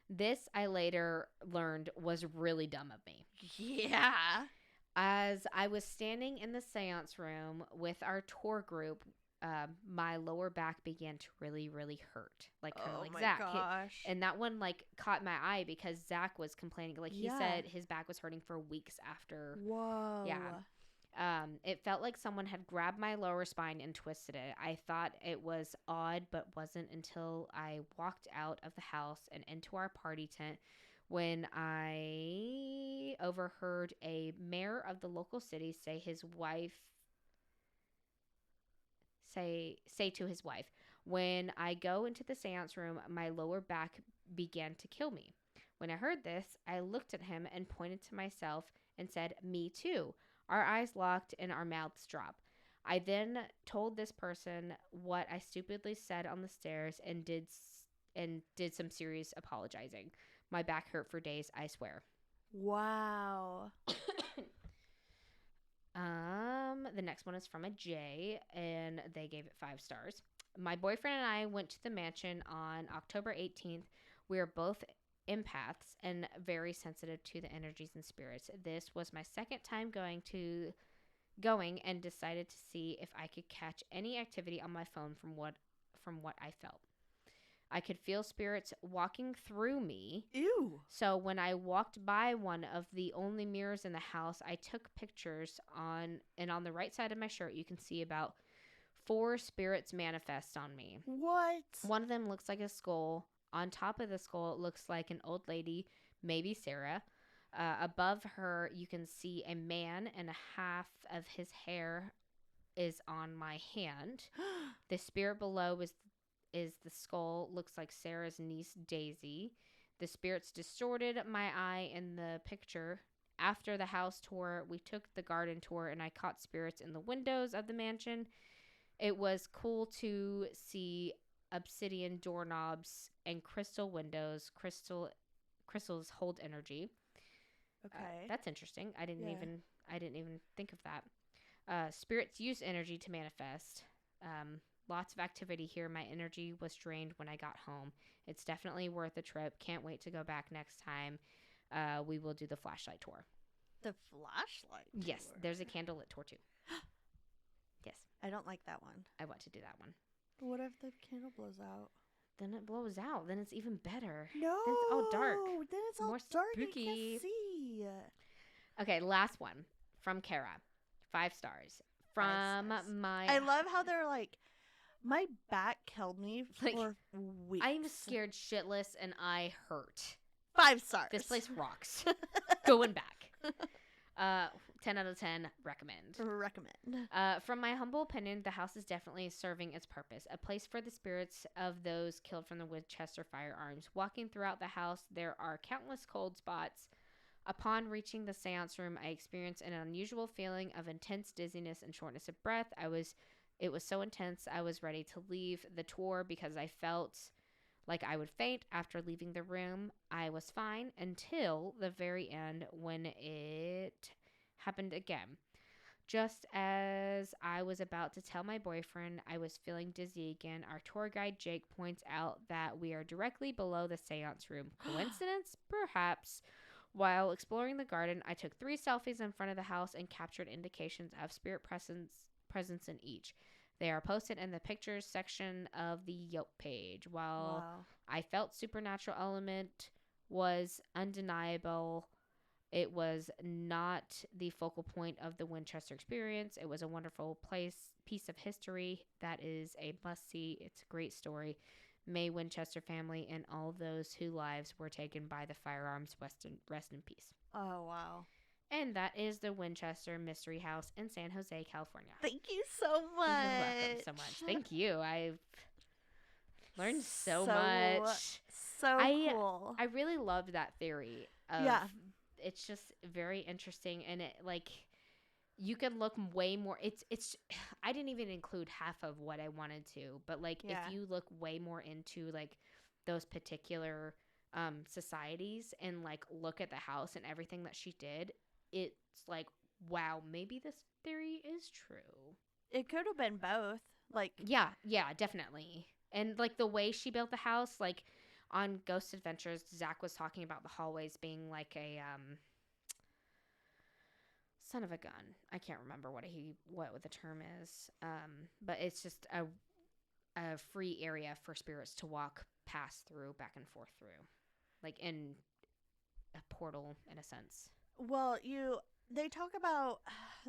This, I later learned, was really dumb of me. Yeah. As I was standing in the seance room with our tour group, my lower back began to really, really hurt. Like, kind of like my Zach. gosh. And that one, like, caught my eye because Zach was complaining. Like, he Yeah. said his back was hurting for weeks after. Whoa. Yeah. It felt like someone had grabbed my lower spine and twisted it. I thought it was odd, but wasn't until I walked out of the house and into our party tent when I overheard a mayor of the local city say to his wife, when I go into the seance room, my lower back began to kill me. When I heard this, I looked at him and pointed to myself and said, me too. Our eyes locked and our mouths dropped. I then told this person what I stupidly said on the stairs and did some serious apologizing. My back hurt for days, I swear. Wow. The next one is from a J, and they gave it 5 stars. My boyfriend and I went to the mansion on October 18th. We are both empaths and very sensitive to the energies and spirits. This was my second time going and decided to see if I could catch any activity on my phone from what I felt. I could feel spirits walking through me. Ew. So when I walked by one of the only mirrors in the house, I took pictures on the right side of my shirt, you can see about 4 spirits manifest on me. What? One of them looks like a skull. On top of the skull, it looks like an old lady, maybe Sarah. Above her, you can see a man, and a half of his hair is on my hand. The spirit below is the skull, looks like Sarah's niece, Daisy. The spirits distorted my eye in the picture. After the house tour, we took the garden tour, and I caught spirits in the windows of the mansion. It was cool to see obsidian doorknobs and crystal windows. Crystals hold energy. Okay. That's interesting. I didn't Yeah. even think of that. Spirits use energy to manifest. Lots of activity here. My energy was drained when I got home. It's definitely worth a trip. Can't wait to go back next time. We will do the flashlight tour. The flashlight. Yes, tour. there's a candlelit tour too. Yes, I don't like that one. I want to do that one. What if the candle blows out? Then it blows out. Then it's even better. No. Then it's all dark. Then it's all More dark. spooky. You can't see. Okay, last one from Kara. 5 stars. From Nice. my. I love how they're like, my back killed me Like, for weeks. I'm scared shitless and I hurt. 5 stars. This place rocks. Going back. 10 out of 10. Recommend. Recommend. From my humble opinion, the house is definitely serving its purpose. A place for the spirits of those killed from the Winchester firearms. Walking throughout the house, there are countless cold spots. Upon reaching the seance room, I experienced an unusual feeling of intense dizziness and shortness of breath. It was so intense, I was ready to leave the tour because I felt like I would faint after leaving the room. I was fine until the very end when it happened again. Just as I was about to tell my boyfriend I was feeling dizzy again, our tour guide Jake points out that we are directly below the seance room. Coincidence? Perhaps. While exploring the garden, I took 3 selfies in front of the house and captured indications of spirit presence in each. They are posted in the pictures section of the Yelp page. While Wow. I felt supernatural element was undeniable, it was not the focal point of the Winchester experience. It was a wonderful piece of history that is a must-see. It's a great story. May Winchester family and all those whose lives were taken by the firearms rest in peace. Oh, wow. And that is the Winchester Mystery House in San Jose, California. Thank you so much. You're welcome so much. Thank you. I've learned so much. So I- cool. I really loved that theory. Yeah. It's just very interesting, and it like you can look way more. It's. I didn't even include half of what I wanted to, but like Yeah. if you look way more into like those particular societies and like look at the house and everything that she did, it's like wow, maybe this theory is true. It could have been both. Like, Yeah, definitely. And like the way she built the house, like on Ghost Adventures, Zach was talking about the hallways being like a son of a gun. I can't remember what the term is. But it's just a free area for spirits to walk past through, back and forth through, like in a portal in a sense. well, they talk about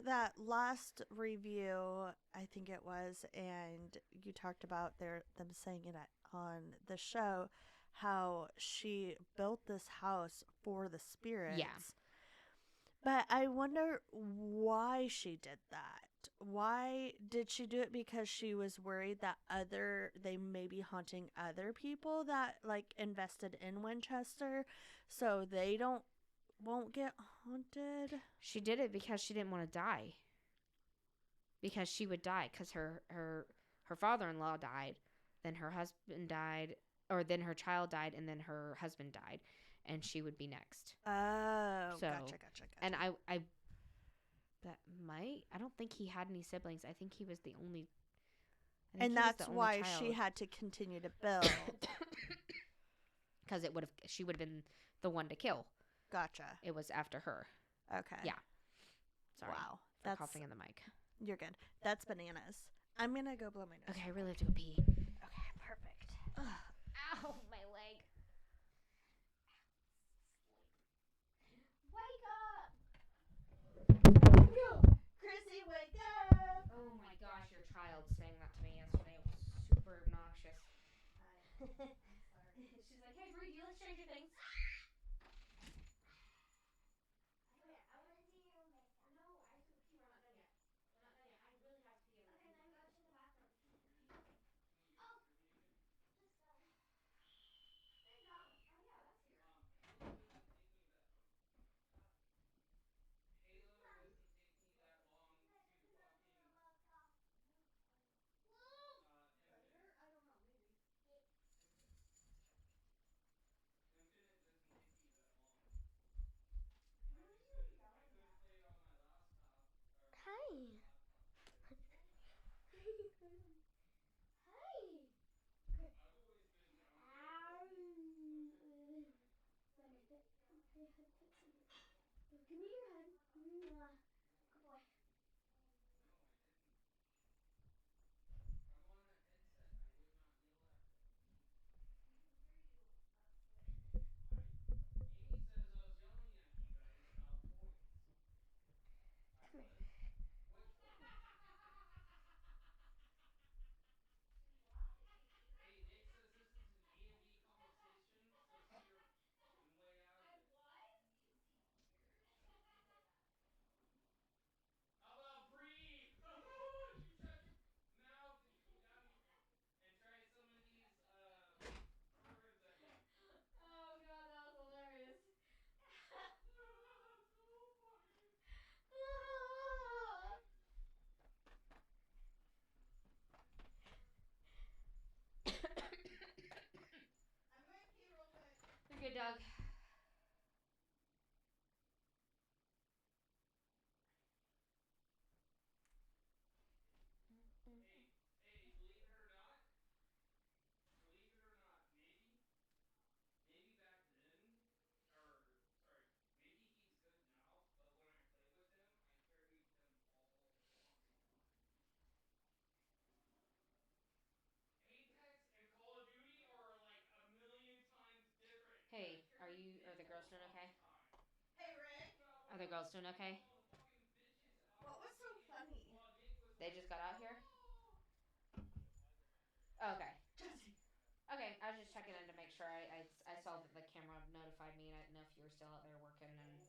that last review, I think it was, and you talked about them saying it on the show, how she built this house for the spirits. Yeah. But I wonder why she did that. Why did she do it? Because she was worried that they may be haunting other people that like invested in Winchester, so they won't get haunted. She did it because she didn't want to die. Because she would die because her father-in-law died, then her husband died, or then her child died, and then her husband died, and she would be next. Oh, So, gotcha. And I don't think he had any siblings. I think he was the only. And that's why she had to continue to build. Because she would have been the one to kill. Gotcha. It was after her. Okay. Yeah. Sorry. Wow. For That's coughing in the mic. You're good. That's bananas. I'm gonna go blow my nose. Okay, I really have to go pee. Okay, perfect. Ugh. Ow, my leg. Wake up! Chrissy, wake up! Oh my gosh, your child saying that to me yesterday was super obnoxious. She's like, hey, Bree, do you like Stranger Things? Are the girls doing okay? What was so funny? They just got out here? Okay. Jesse. Okay, I was just checking in to make sure. I saw that the camera notified me, and I didn't know if you were still out there working. And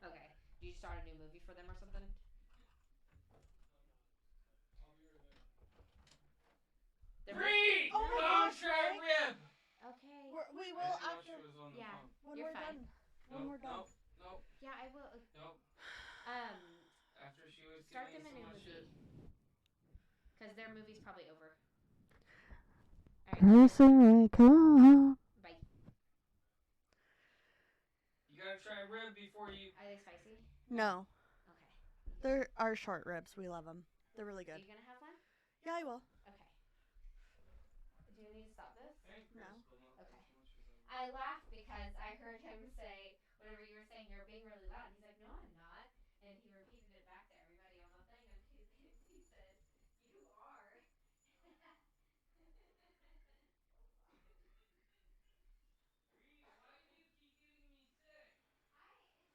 okay, did you start a new movie for them or something? Bree! Oh my Come gosh, try Greg. rib! Okay. We I will see what after she was on the Yeah. phone. when You're we're fine. done. When we're done. Nope. Yeah, I will. Nope. Um, After she was start giving them a me so new much movie shit. because their movie's probably over. All right. Bye. You gotta try rib before you. Are they spicy? No, Okay. they're our short ribs. We love them. They're really Are good. you gonna have one? Yeah, I will. Okay. Do you need to stop this? Thanks, No. but not Okay. as much as I laughed because I heard him say, whenever you were saying you're being really loud, he's like, no, I'm not. And he repeated it back to everybody on the thing, and he said, you are. Bree, why do you keep getting me sick? It's just a continuous cough. I just can't get rid of it. Want to split one of these with me? Yeah. They're so good. Yeah. I don't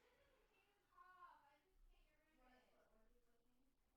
need the bone part. Usually you just have a little. Are they good?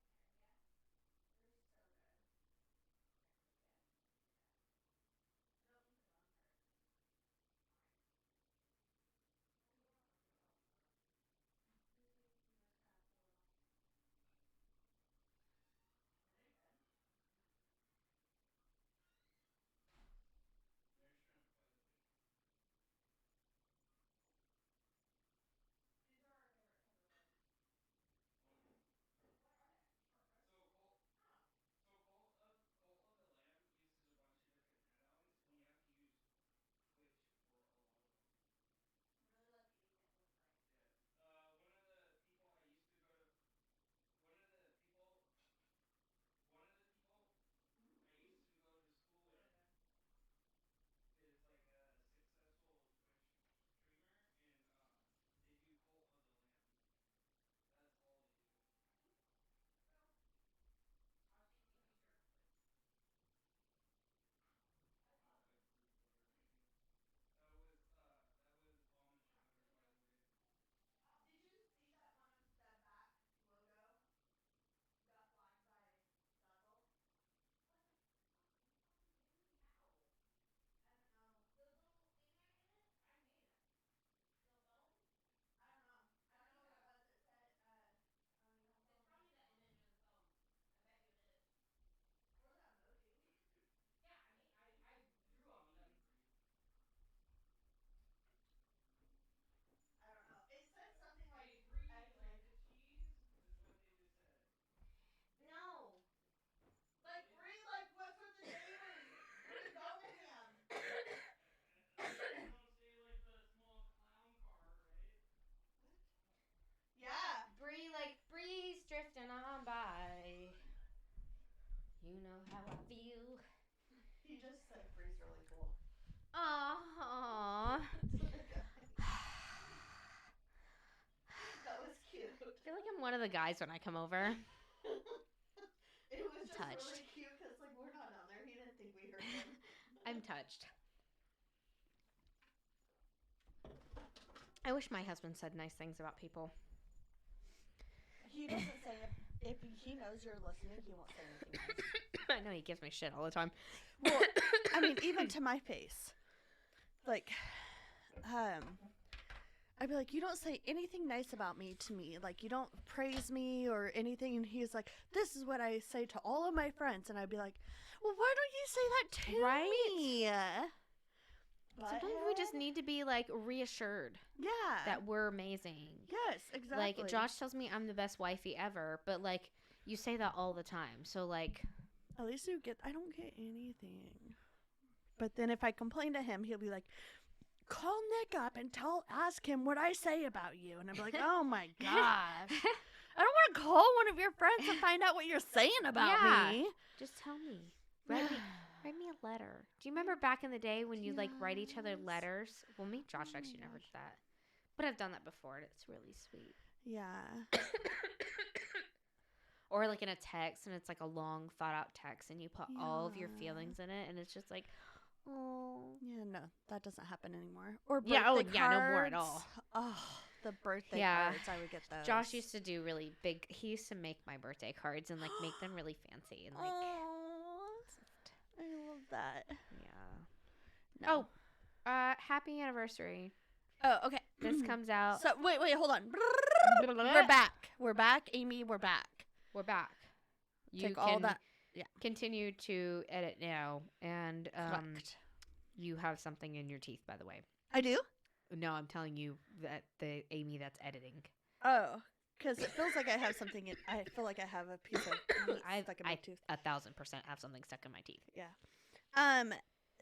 They're just trying to fight over you. These are our favorite type of ribs. What are they? Short ribs? So Colt, Oh. Colt of the Lamb uses a bunch of different add-ons, and you have to use Twitch for a lot of them. I'm really lucky to get this right. Yeah. One of the people I used to go to, one of the people, one of the people I used to go to school with Really good. is like a successful Twitch streamer, and they do Cult of the Lamb. That's all they do. So, I'll take you to your place. That's I awesome. grew butter right here. That was almond chowder, by the way. Did you see that one of the back logo got flagged by Dazzle? What the fuck are you fucking kidding me? How? I don't know. The little thing I hit it? I made it. The phone? I don't know. I don't How'd know you what it know? was. It said, oh, you have It's phone probably the signal. image of the phone. I bet you it is. Or the emoji. Yeah, I mean, I drew Fuck all of you, them. Bree. I don't know. It said something like Hey, Bree, excellent. like the cheese is what they just said. No. Like, Really? Brie, like, what's with the neighbors? Brie Bellingham. You don't say like the small clown car, right? What? Yeah. Breeze drifting on by. You know how I feel. He just said Bree's really cool. Aww. That was cute. I feel like I'm one of the guys when I come over. It was just Touched. really cute because, like, we're not down there. He didn't think we heard him. I'm touched. I wish my husband said nice things about people. He doesn't say if he knows you're listening, he won't say anything nice. I know he gives me shit all the time. Well, I mean, even to my face. Like, I'd be like, you don't say anything nice about me to me. Like, you don't praise me or anything. And he's like, this is what I say to all of my friends. And I'd be like, well, why don't you say that to Right? me? Sometimes we just need to be like reassured Yeah. that we're amazing. Yes, exactly. Like Josh tells me I'm the best wifey ever, but like you say that all the time. So like At least I don't get anything. But then if I complain to him, he'll be like, call Nick up and ask him what I say about you. And I'm like, oh my gosh. I don't want to call one of your friends and find out what you're saying about Yeah. me. just tell me. Write me a letter. Do you remember back in the day when you'd like write each other Yes. letters? Well, me and Josh Oh my actually never gosh. did that. But I've done that before and it's really sweet. Yeah. Or like in a text and it's like a long thought out text and you put all of your Yeah. feelings in it and it's just like, Oh. Yeah, no, that doesn't happen anymore. Or birthday Yeah, cards. no more at all. Oh, the birthday Yeah. cards. I would get those. Josh used to do really big. He used to make my birthday cards and like make them really fancy and like. Aw, I love that. Yeah. No. Oh, happy anniversary. Oh, okay. This comes out. So wait, hold on. We're back. We're back, Amy. We're back. We're back. You Take can all that. Yeah. continue to edit now, and Correct. you have something in your teeth, by the way. I do. No, I'm telling you that the Amy that's editing. Oh, because it feels like I have something. I feel like I have a piece of meat stuck in my tooth. 1,000% have something stuck in my teeth. Yeah.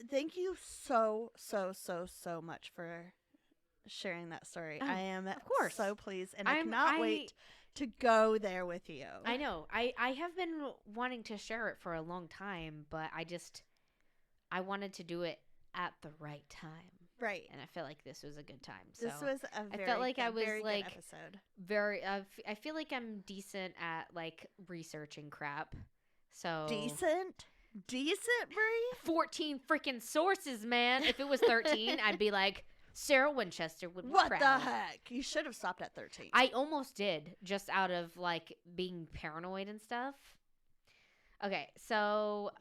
Thank you so much for sharing that story. Oh, I am of course. so pleased, and I cannot wait to go there with you. I know. I have been wanting to share it for a long time, but I wanted to do it at the right time. Right. And I felt like this was a good time. So This was a very, I felt like I was very like good episode. I feel like I'm decent at like researching crap. So Decent, Brie. 14 freaking sources, man. If it was 13, I'd be like Sarah Winchester would be What proud. the heck? You should have stopped at 13. I almost did, just out of like being paranoid and stuff. Okay, so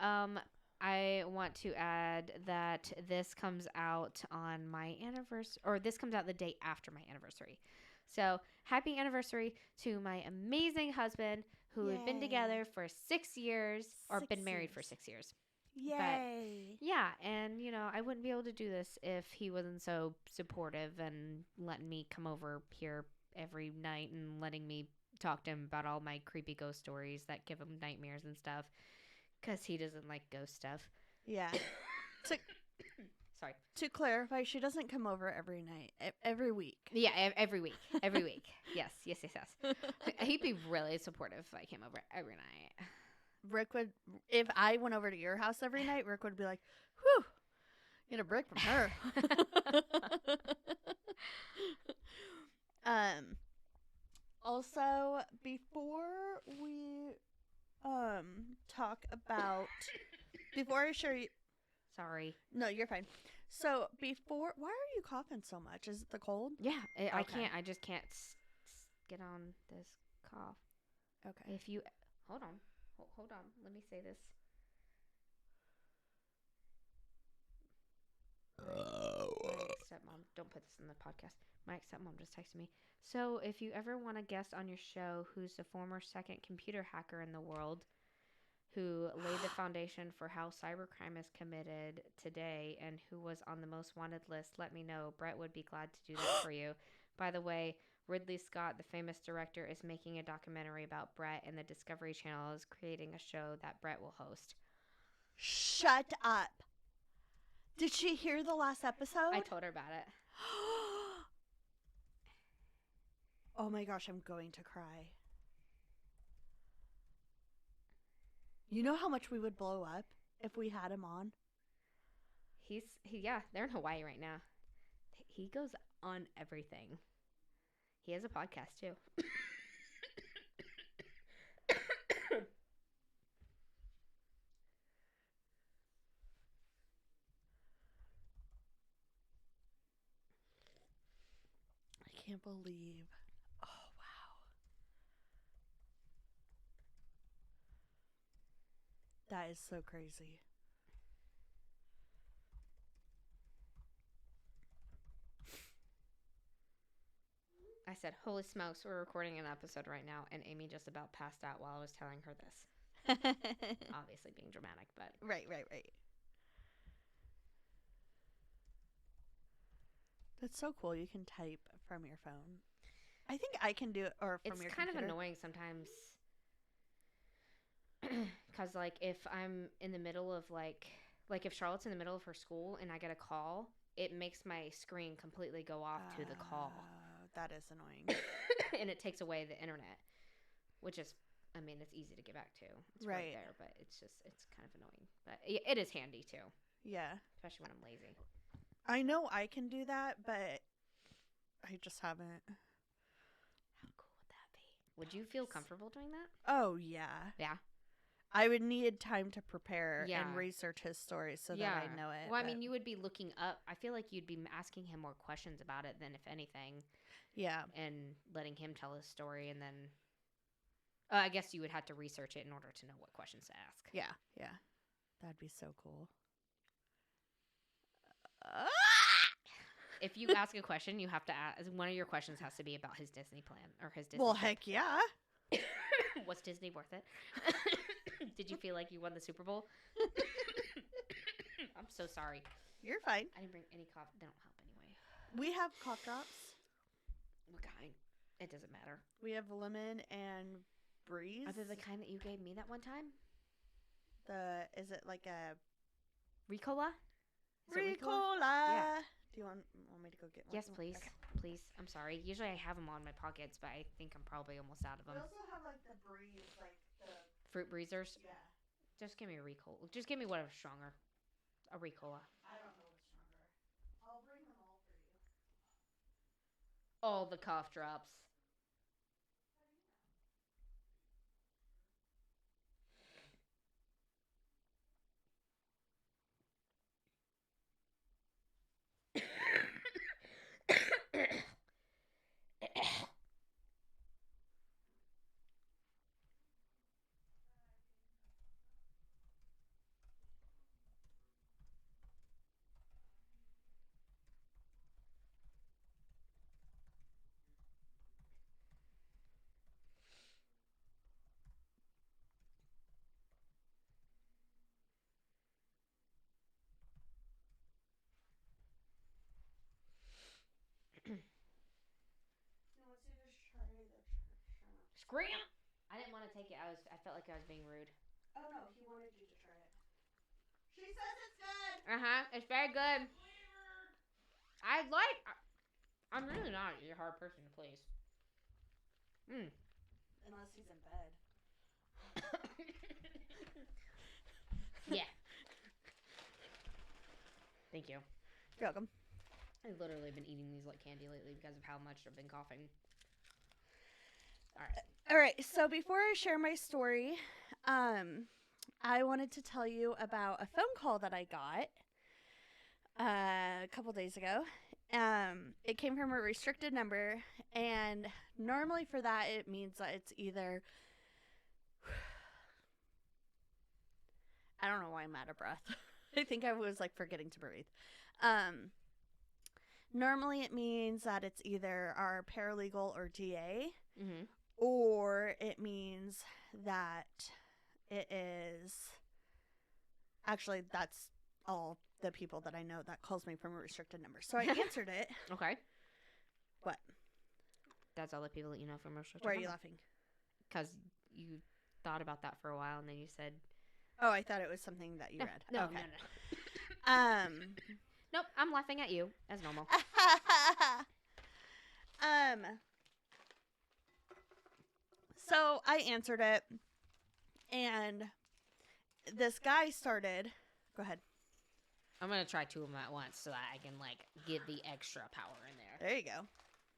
I want to add that this comes out on my anniversary, or this comes out the day after my anniversary. So happy anniversary to my amazing husband, who had been together for 6 years, or been married for 6 years. Yay. Yeah, and you know, I wouldn't be able to do this if he wasn't so supportive and letting me come over here every night and letting me talk to him about all my creepy ghost stories that give him nightmares and stuff, because he doesn't like ghost stuff. Yeah. Sorry. To clarify, she doesn't come over every night, every week. Yeah, every week. Every week. Yes. He'd be really supportive if I came over every night. Rick would, if I went over to your house every night, Rick would be like, whew, get a break from her. Also, before we talk about, before I share you, Sorry. no, you're fine. So why are you coughing so much? Is it the cold? Yeah, I Okay. can't. I just can't get on this cough. Okay. If you hold on. Hold on. Let me say this. My stepmom, don't put this in the podcast. My stepmom just texted me. So, if you ever want a guest on your show who's the former second computer hacker in the world, who laid the foundation for how cybercrime is committed today and who was on the most wanted list, let me know. Brett would be glad to do that for you. By the way, Ridley Scott, the famous director, is making a documentary about Brett, and the Discovery Channel is creating a show that Brett will host. Shut up. Did she hear the last episode? I told her about it. Oh my gosh, I'm going to cry. You know how much we would blow up if we had him on? Yeah, they're in Hawaii right now. He goes on everything. He has a podcast too. I can't believe. Oh, wow. That is so crazy. I said, holy smokes, we're recording an episode right now, and Amy just about passed out while I was telling her this. Obviously being dramatic, but... Right. That's so cool. You can type from your phone. I think I can do it, or from your It's kind computer. of annoying sometimes. Because, like, if I'm in the middle of, like, if Charlotte's in the middle of her school and I get a call, it makes my screen completely go off to the call. That is annoying. And it takes away the internet, which is, I mean, it's easy to get back to. It's right there, but it's kind of annoying. But it is handy, too. Yeah. Especially when I'm lazy. I know I can do that, but I just haven't. How cool would that be? Would you feel comfortable doing that? Oh, yeah. Yeah. I would need time to prepare Yeah. and research his story so that I know it. Well, I but- mean, you would be looking up. I feel like you'd be asking him more questions about it than if anything, yeah. and letting him tell his story, and then I guess you would have to research it in order to know what questions to ask. Yeah. Yeah. That'd be so cool. If you ask a question, you have to ask. One of your questions has to be about his Disney plan or his Disney. Well, trip. heck yeah. Was Disney worth it? Did you feel like you won the Super Bowl? I'm so sorry. You're fine. I didn't bring any coffee. They don't help anyway. We have cough drops. What kind? It doesn't matter. We have lemon and breeze. Are they the kind that you gave me that one time? Is it like a Ricola? Is it Ricola? Yeah. Do you want me to go get one? Yes, please. Okay. Please. I'm sorry. Usually I have them on my pockets, but I think I'm probably almost out of We them. also have like the breeze, like the Fruit breezers. yeah. Just give me a Ricola. Just give me whatever's stronger. A Ricola. I don't know what's stronger. I'll bring them all for you. All the cough drops. He wants you to try the shrimp. Scram! I didn't want to take it. I felt like I was being rude. Oh no, he wanted you to try it. She says it's good. It's very good. I'm really not a hard person to please. Unless he's in bed. Yeah. Thank you. You're welcome. I've literally been eating these like candy lately because of how much I've been coughing. All right, so before I share my story, I wanted to tell you about a phone call that I got a couple days ago. It came from a restricted number, and normally for that it means that it's either I don't know why I'm out of breath. I think I was like forgetting to breathe. Normally it means that it's either our paralegal or DA, Mm-hmm. or it means that it is actually that's all the people that I know that calls me from a restricted number. So I answered it. Okay. What? That's all the people that you know from Rochester. Why are you laughing? Because you thought about that for a while, and then you said, Oh, I thought it was something that you no, read. no, Okay. no. Nope, I'm laughing at you, as normal. So I answered it, and this guy started. Go ahead. I'm going to try two of them at once so that I can, like, get the extra power in there. There you go.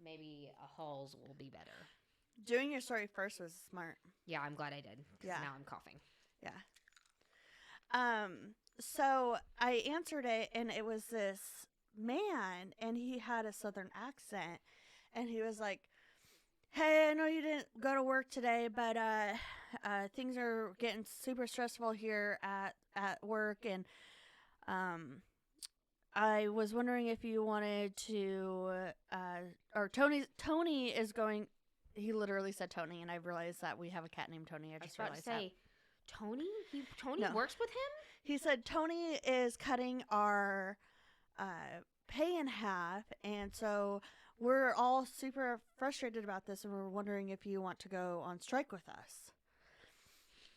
Maybe a Halls will be better. Doing your story first was smart. Yeah, I'm glad I did. 'Cause Yeah. now I'm coughing. Yeah. So I answered it, and it was this man, and he had a southern accent, and he was like, "Hey, I know you didn't go to work today, but things are getting super stressful here at work, and I was wondering if you wanted to or Tony is going." He literally said Tony, and I realized that we have a cat named Tony. I I was just about to realized say, that. Tony? Tony No. works with him? He said Tony is cutting our pay in half, and so we're all super frustrated about this, and we're wondering if you want to go on strike with us.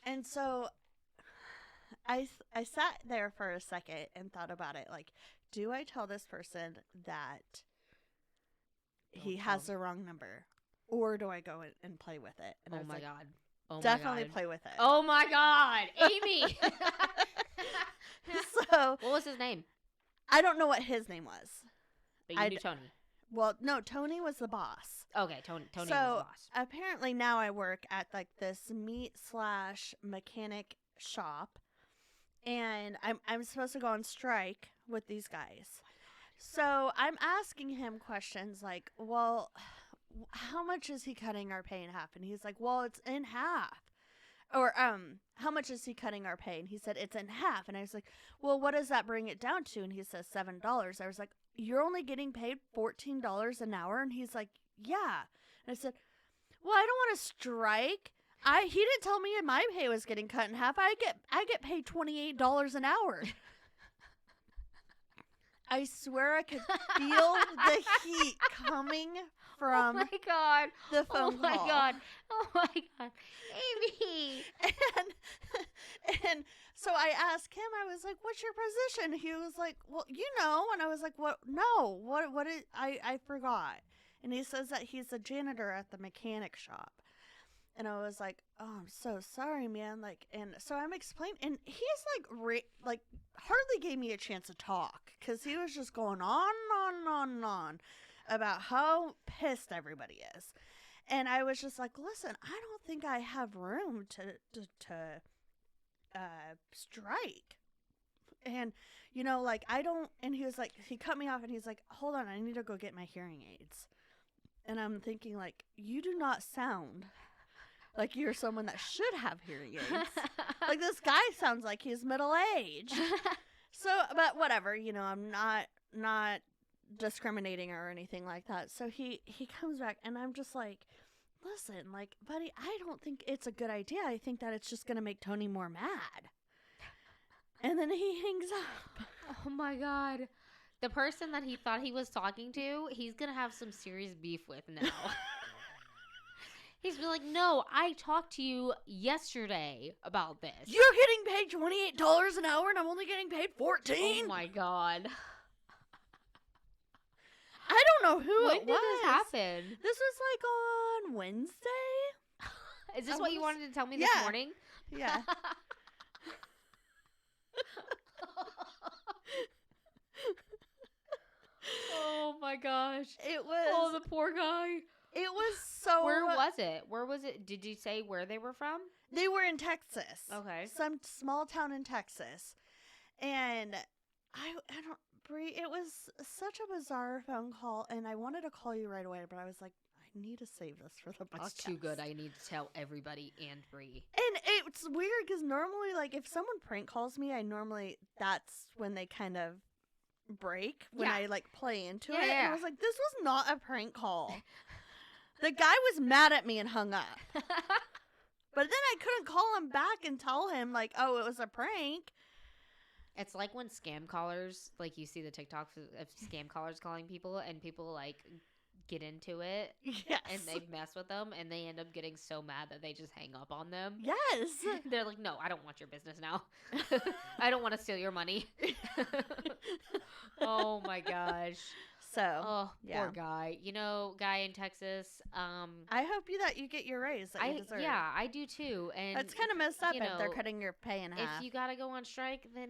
And so I sat there for a second and thought about it. Like, do I tell this person that he Don't has tell. the wrong number, or do I go and play with it? And I Oh was my like, god. Oh definitely my god. play with it. Oh my god. Amy! So What was his name? I don't know what his name was. But you I knew d- Tony. Well, no, Tony was the boss. Okay, Tony was So- the boss. Apparently now I work at like this meat/mechanic shop, and I'm supposed to go on strike with these guys. So I'm asking him questions like, well, how much is he cutting our pay in half? And he's like, well, it's in half. Or how much is he cutting our pay? And he said it's in half. And I was like, well, what does that bring it down to? And he says $7. I was like, you're only getting paid $14 an hour? And he's like, yeah. And I said, well, I don't want to strike. He didn't tell me my pay was getting cut in half. I get paid $28 an hour. I swear I could feel the heat coming from oh my god, the phone oh my call. god, oh my god, Amy. And so I asked him, I was like, what's your position? He was like, well, and I was like, what? No, what is, I forgot. And he says that he's a janitor at the mechanic shop. And I was like, oh, I'm so sorry, man. Like, and so I'm explaining, and he's like hardly gave me a chance to talk because he was just going on and on and on about how pissed everybody is. And I was just like, listen, I don't think I have room to strike. And, I don't, and he was like, he cut me off and he's like, hold on, I need to go get my hearing aids. And I'm thinking, like, you do not sound like you're someone that should have hearing aids. Like, this guy sounds like he's middle-aged. So, but whatever, I'm not discriminating or anything like that. So he comes back, and I'm just like, listen, like, buddy, I don't think it's a good idea. I think that it's just going to make Tony more mad. And then he hangs up. Oh my god. The person that he thought he was talking to, he's going to have some serious beef with now. He's be like, no, I talked to you yesterday about this. You're getting paid $28 an hour and I'm only getting paid $14. Oh my god. I don't know who When it did was. this happen? This was like on Wednesday. Is this what you wanted to tell me this morning? Yeah. Oh my gosh. It was. Oh, the poor guy. It was so. Where was it? Where was it? Did you say where they were from? They were in Texas. Okay. Some small town in Texas. And I don't, Bree, it was such a bizarre phone call. And I wanted to call you right away, but I was like, I need to save this for the podcast. It's too good. I need to tell everybody and Bree. And it's weird because normally, like, if someone prank calls me, that's when they kind of break when I, like, play into it. Yeah. And I was like, this was not a prank call. The guy was mad at me and hung up. But then I couldn't call him back and tell him, like, oh, it was a prank. It's like when scam callers, like, you see the TikToks of scam callers calling people, and people, like, get into it. Yes. And they mess with them, and they end up getting so mad that they just hang up on them. Yes. They're like, no, I don't want your business now. I don't want to steal your money. Oh, my gosh. So, Oh, yeah. poor guy. Guy in Texas. I hope that you get your raise that you deserve. Yeah, I do too. And It's kind of messed up you if they're know, cutting your pay in half. if you gotta go on strike, then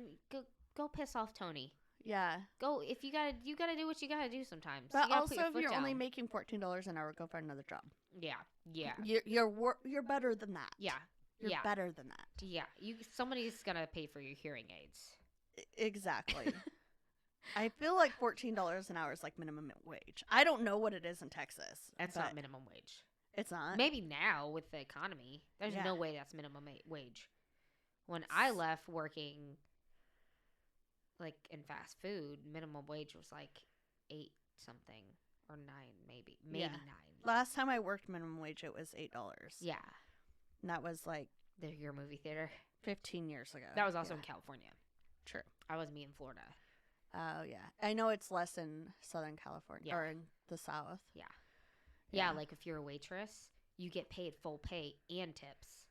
go piss off Tony. Yeah. Go if you gotta do what you gotta do sometimes. But You gotta also, put your if foot you're only down. making $14 an hour, go find another job. Yeah, You're better than that. yeah, You're yeah. better than that. yeah. Somebody's gonna pay for your hearing aids. Exactly. I feel like $14 an hour is like minimum wage. I don't know what it is in Texas. That's but not minimum wage. It's not. Maybe now with the economy, there's Yeah. no way that's minimum wage. When I left working, like in fast food, minimum wage was like 8 something or 9, maybe Yeah. 9. Last time I worked minimum wage, it was $8. Yeah, And that was like your movie theater. 15 years ago. That was also Yeah. in California. True. I was in Florida. Oh, yeah. I know it's less in Southern California Yeah. or in the South. Yeah, like if you're a waitress, you get paid full pay and tips.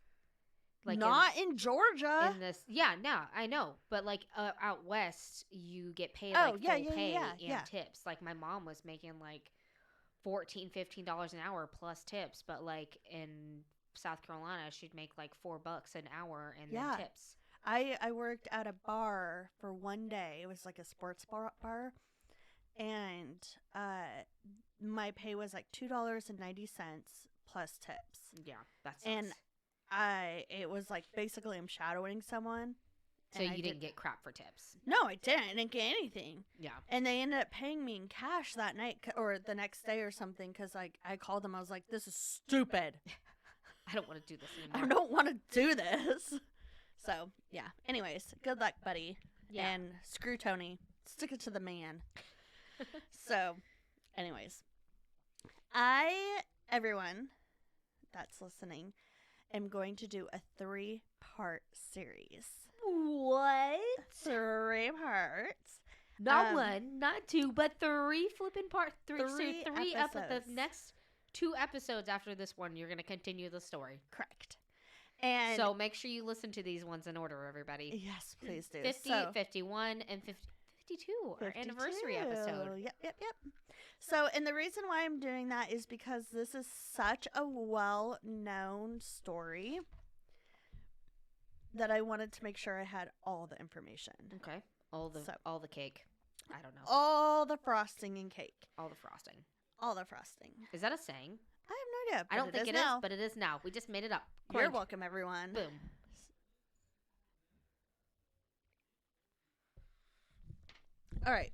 Like Not in Georgia. in this, no, I know, but like out west, you get paid Oh, like yeah, full pay and yeah. tips. Like my mom was making like $14-15 an hour plus tips, but like in South Carolina, she'd make like $4 an hour and Yeah. then tips. I worked at a bar for one day. It was like a sports bar. And my pay was like $2.90 plus tips. Yeah, that's And it was like basically I'm shadowing someone. So you didn't get crap for tips. No, I didn't. I didn't get anything. Yeah. And they ended up paying me in cash that night or the next day or something because like I called them. I was like, this is stupid. I don't want to do this I anymore. don't want to do this. So, yeah. Anyways, good luck, buddy. Yeah. And screw Tony. Stick it to the man. So, anyways. Everyone that's listening, am going to do a 3-part series. What? 3 parts. Not 1, not 2, but 3 flipping parts. 3 episodes. The next 2 episodes after this one, you're going to continue the story. Correct. And so make sure you listen to these ones in order, everybody. Yes, please do. 50, 51, and 52, our anniversary episode. Yep. So, and the reason why I'm doing that is because this is such a well-known story that I wanted to make sure I had all the information. Okay. All the cake. I don't know. All the frosting and cake. All the frosting. All the frosting. Is that a saying? I have no idea. I don't think it is, now. but it is now. We just made it up. You're welcome, everyone. Boom. All right.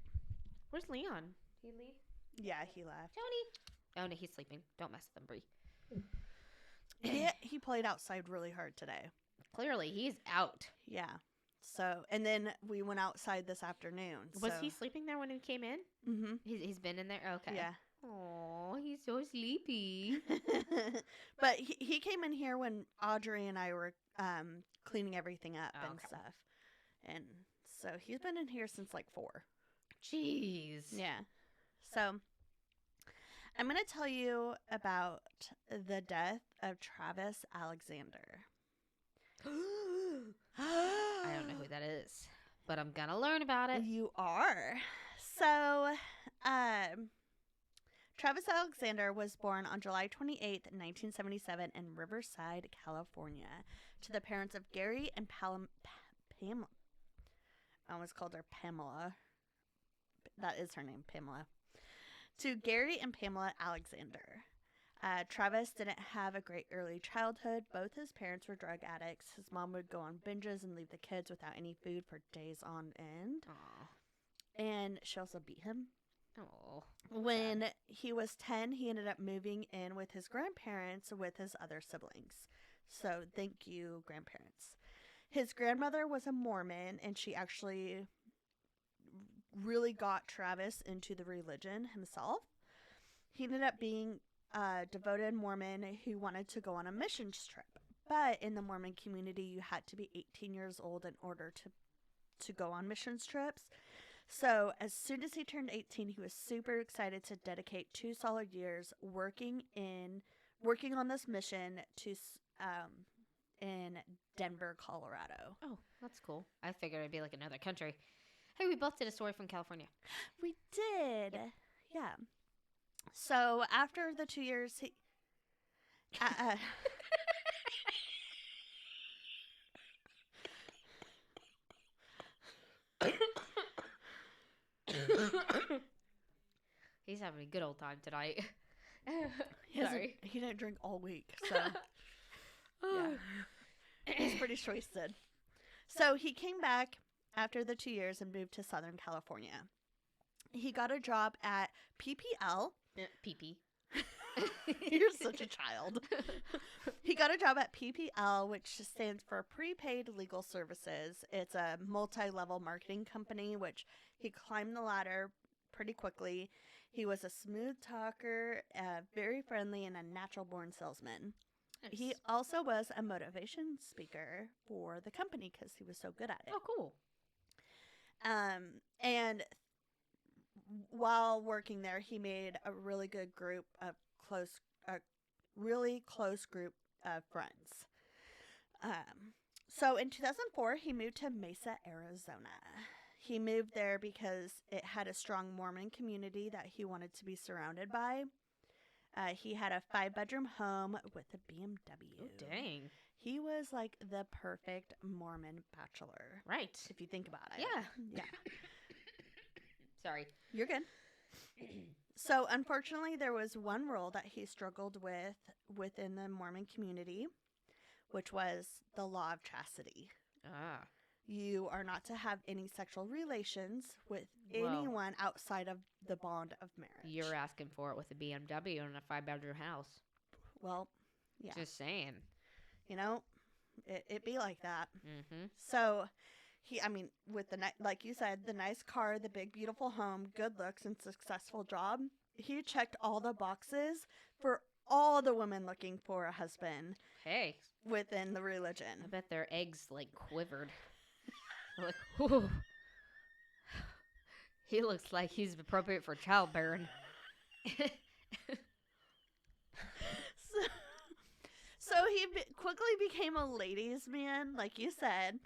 Where's Leon? Did he leave? Yeah, he left. Tony. Oh, no, he's sleeping. Don't mess with him, Bree. He played outside really hard today. Clearly, he's out. Yeah. So, and then we went outside this afternoon. Was he sleeping there when he came in? Mm-hmm. He's been in there? Okay. Yeah. Oh, he's so sleepy. But he came in here when Audrey and I were cleaning everything up and stuff. And so he's been in here since like 4. Jeez. Yeah. So I'm going to tell you about the death of Travis Alexander. I don't know who that is, but I'm going to learn about it. You are. So, Travis Alexander was born on July 28th, 1977 in Riverside, California, to the parents of Gary and Pamela. I almost called her Pamela. That is her name, Pamela. To Gary and Pamela Alexander. Travis didn't have a great early childhood. Both his parents were drug addicts. His mom would go on binges and leave the kids without any food for days on end. Aw. And she also beat him. Oh. When he was 10, he ended up moving in with his grandparents with his other siblings. So thank you, grandparents. His grandmother was a Mormon, and she actually really got Travis into the religion himself. He ended up being a devoted Mormon who wanted to go on a missions trip. But in the Mormon community, you had to be 18 years old in order to go on missions trips. So as soon as he turned 18, he was super excited to dedicate 2 solid years working on this mission to in Denver, Colorado. Oh, that's cool. I figured it'd be like another country. Hey, we both did a story from California. We did. Yeah. So after the 2 years, he... He's having a good old time tonight. Sorry. He didn't drink all week, so... yeah. He's pretty wasted. So he came back after the 2 years and moved to Southern California. He got a job at PPL. PP. You're such a child. He got a job at PPL, which stands for Prepaid Legal Services. It's a multi-level marketing company, which he climbed the ladder pretty quickly. He was a smooth talker, very friendly, and a natural-born salesman. Nice. He also was a motivation speaker for the company because he was so good at it. Oh, cool. And while working there, he made a really good group of really close group of friends. So in 2004, he moved to Mesa, Arizona. He moved there because it had a strong Mormon community that he wanted to be surrounded by. He had a 5-bedroom home with a BMW. Oh, dang. He was like the perfect Mormon bachelor. Right. If you think about it. Yeah. Yeah. Sorry. You're good. So, unfortunately, there was one rule that he struggled with within the Mormon community, which was the law of chastity. Ah. You are not to have any sexual relations with Whoa. anyone outside of the bond of marriage. You're asking for it with a BMW and a 5-bedroom house. Well, yeah. Just saying. You know, it be like that. Mm-hmm. So, with like you said, the nice car, the big, beautiful home, good looks, and successful job, he checked all the boxes for all the women looking for a husband Hey, within the I religion. bet their eggs, like, quivered. They're like, whew. He looks like he's appropriate for childbearing. So he quickly became a ladies' man, like you said,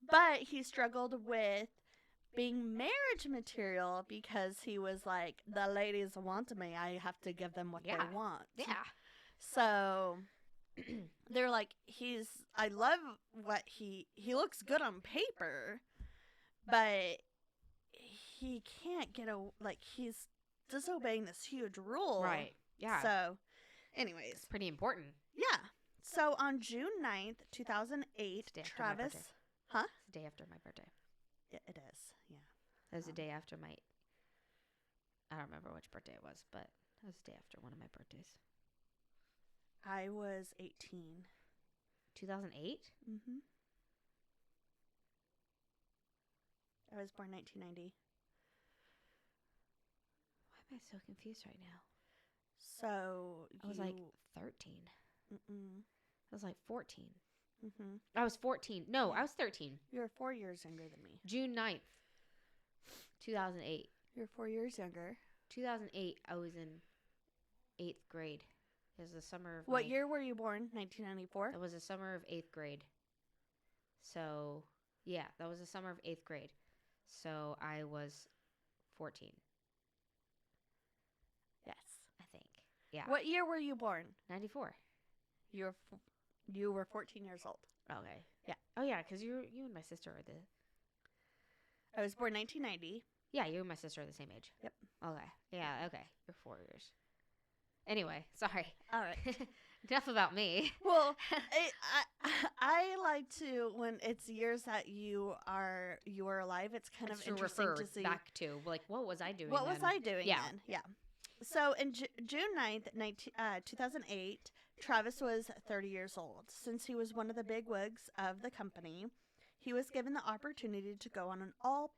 but he struggled with being marriage material because he was like, the ladies want me. I have to give them what Yeah. they want. Yeah. So they're like, I love what he looks good on paper, but he can't get he's disobeying this huge rule. Right. Yeah. So, anyways. It's pretty important. Yeah. So on June 9th, 2008, It's the day after my Travis. birthday. Huh? It's the day after my birthday. It is. Yeah. It was the day after my. I don't remember which birthday it was, but it was the day after one of my birthdays. I was 18. 2008? Mm-hmm. I was born 1990. Why am I so confused right now? So I was like 13. Mm-mm. I was like 14. Mm-hmm. I was 14. No, I was 13. You're 4 years younger than me. June 9th, 2008. You're 4 years younger. 2008, I was in 8th grade. It was the summer of What year were you born? 1994? It was the summer of 8th grade. So, yeah, that was the summer of 8th grade. So, I was 14, Yes. I think. Yeah. What year were you born? 94. You were 14 years old. Okay. Yeah. Oh, yeah, because you and my sister are the... I was born 1990. Yeah, you and my sister are the same age. Yep. Okay. Yeah, okay. You're 4 years. Anyway, sorry. All right. Enough about me. Well, I like to, when it's years that you are alive, it's kind of To interesting refer to see back to, like, what was I doing what then? was I doing Yeah. then. Yeah. So in June 9th, 2008, Travis was 30 years old. Since he was one of the big wigs of the company, he was given the opportunity to go on an all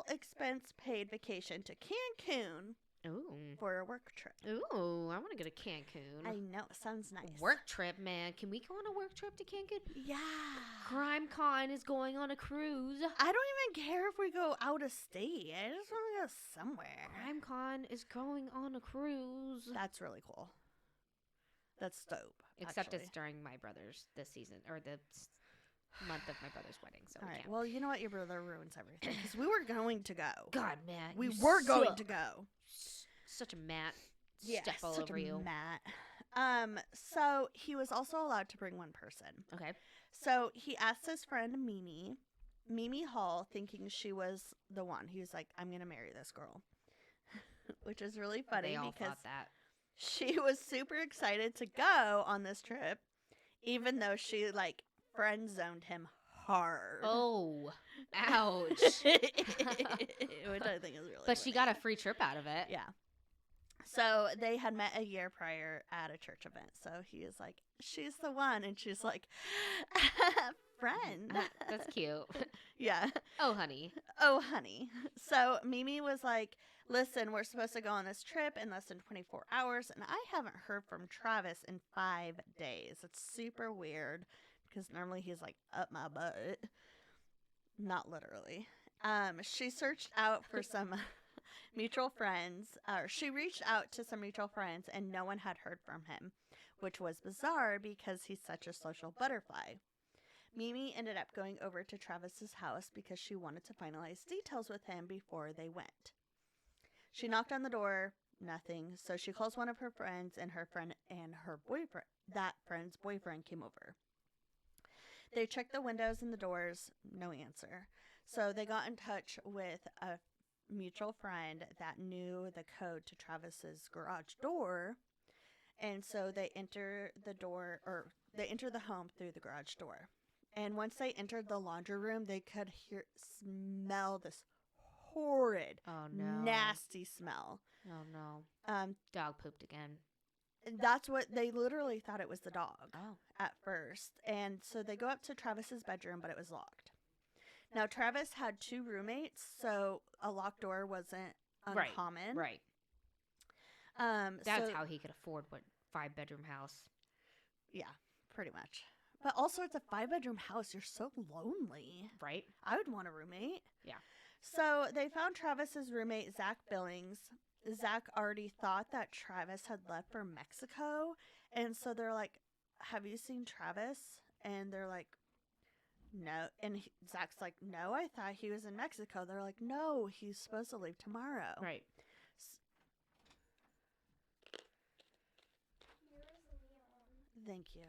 expense paid vacation to Cancun Ooh. for a work trip. Ooh, I want to go to Cancun. I know, it sounds nice. Work trip, man. Can we go on a work trip to Cancun? Yeah. Crime Con is going on a cruise. I don't even care if we go out of state. I just want to go somewhere. Crime Con is going on a cruise. That's really cool. That's dope. Except actually. it's during my brother's this season, or the month of my brother's wedding, so All we right. can't. Well, you know what? Your brother ruins everything. Because we were going to go. God, man. We you were going suck. to go. Such a Matt. Yeah, Step all such over a you. Matt. So he was also allowed to bring one person. Okay. So he asked his friend Mimi Hall, thinking she was the one. He was like, I'm going to marry this girl. Which is really funny They all because thought that. she was super excited to go on this trip, even though she, like, friend zoned him hard. Oh. Ouch. Which I think is really But she funny. got a free trip out of it. Yeah. So they had met a year prior at a church event. So he was like, she's the one. And she's like, friend. That's cute. Yeah. Oh, honey. Oh, honey. So Mimi was like, listen, we're supposed to go on this trip in less than 24 hours. And I haven't heard from Travis in 5 days. It's super weird because normally he's like up my butt. Not literally. She searched out for some mutual friends, or she reached out to some mutual friends and no one had heard from him, which was bizarre because he's such a social butterfly. Mimi ended up going over to Travis's house because she wanted to finalize details with him before they went. She knocked on the door, nothing, so she calls one of her friends and her boyfriend, that friend's boyfriend came over. They checked the windows and the doors, no answer. So they got in touch with a mutual friend that knew the code to Travis's garage door And so they enter the door, or they enter the home through the garage door. And once they entered the laundry room, they could smell this horrid, Oh no. nasty smell. Oh no. Um, Dog pooped again. that's what they literally thought it was the dog Oh. at first. And so they go up to Travis's bedroom, but it was locked. Now, Travis had 2 roommates, so a locked door wasn't uncommon. Right. That's how he could afford what 5-bedroom house. Yeah, pretty much. But also, it's a 5-bedroom house. You're so lonely. Right? I would want a roommate. Yeah. So they found Travis's roommate, Zach Billings. Zach already thought that Travis had left for Mexico. And so they're like, have you seen Travis? And they're like, no. And Zach's like, no, I thought he was in Mexico. They're like, no, he's supposed to leave tomorrow. Right. Thank you.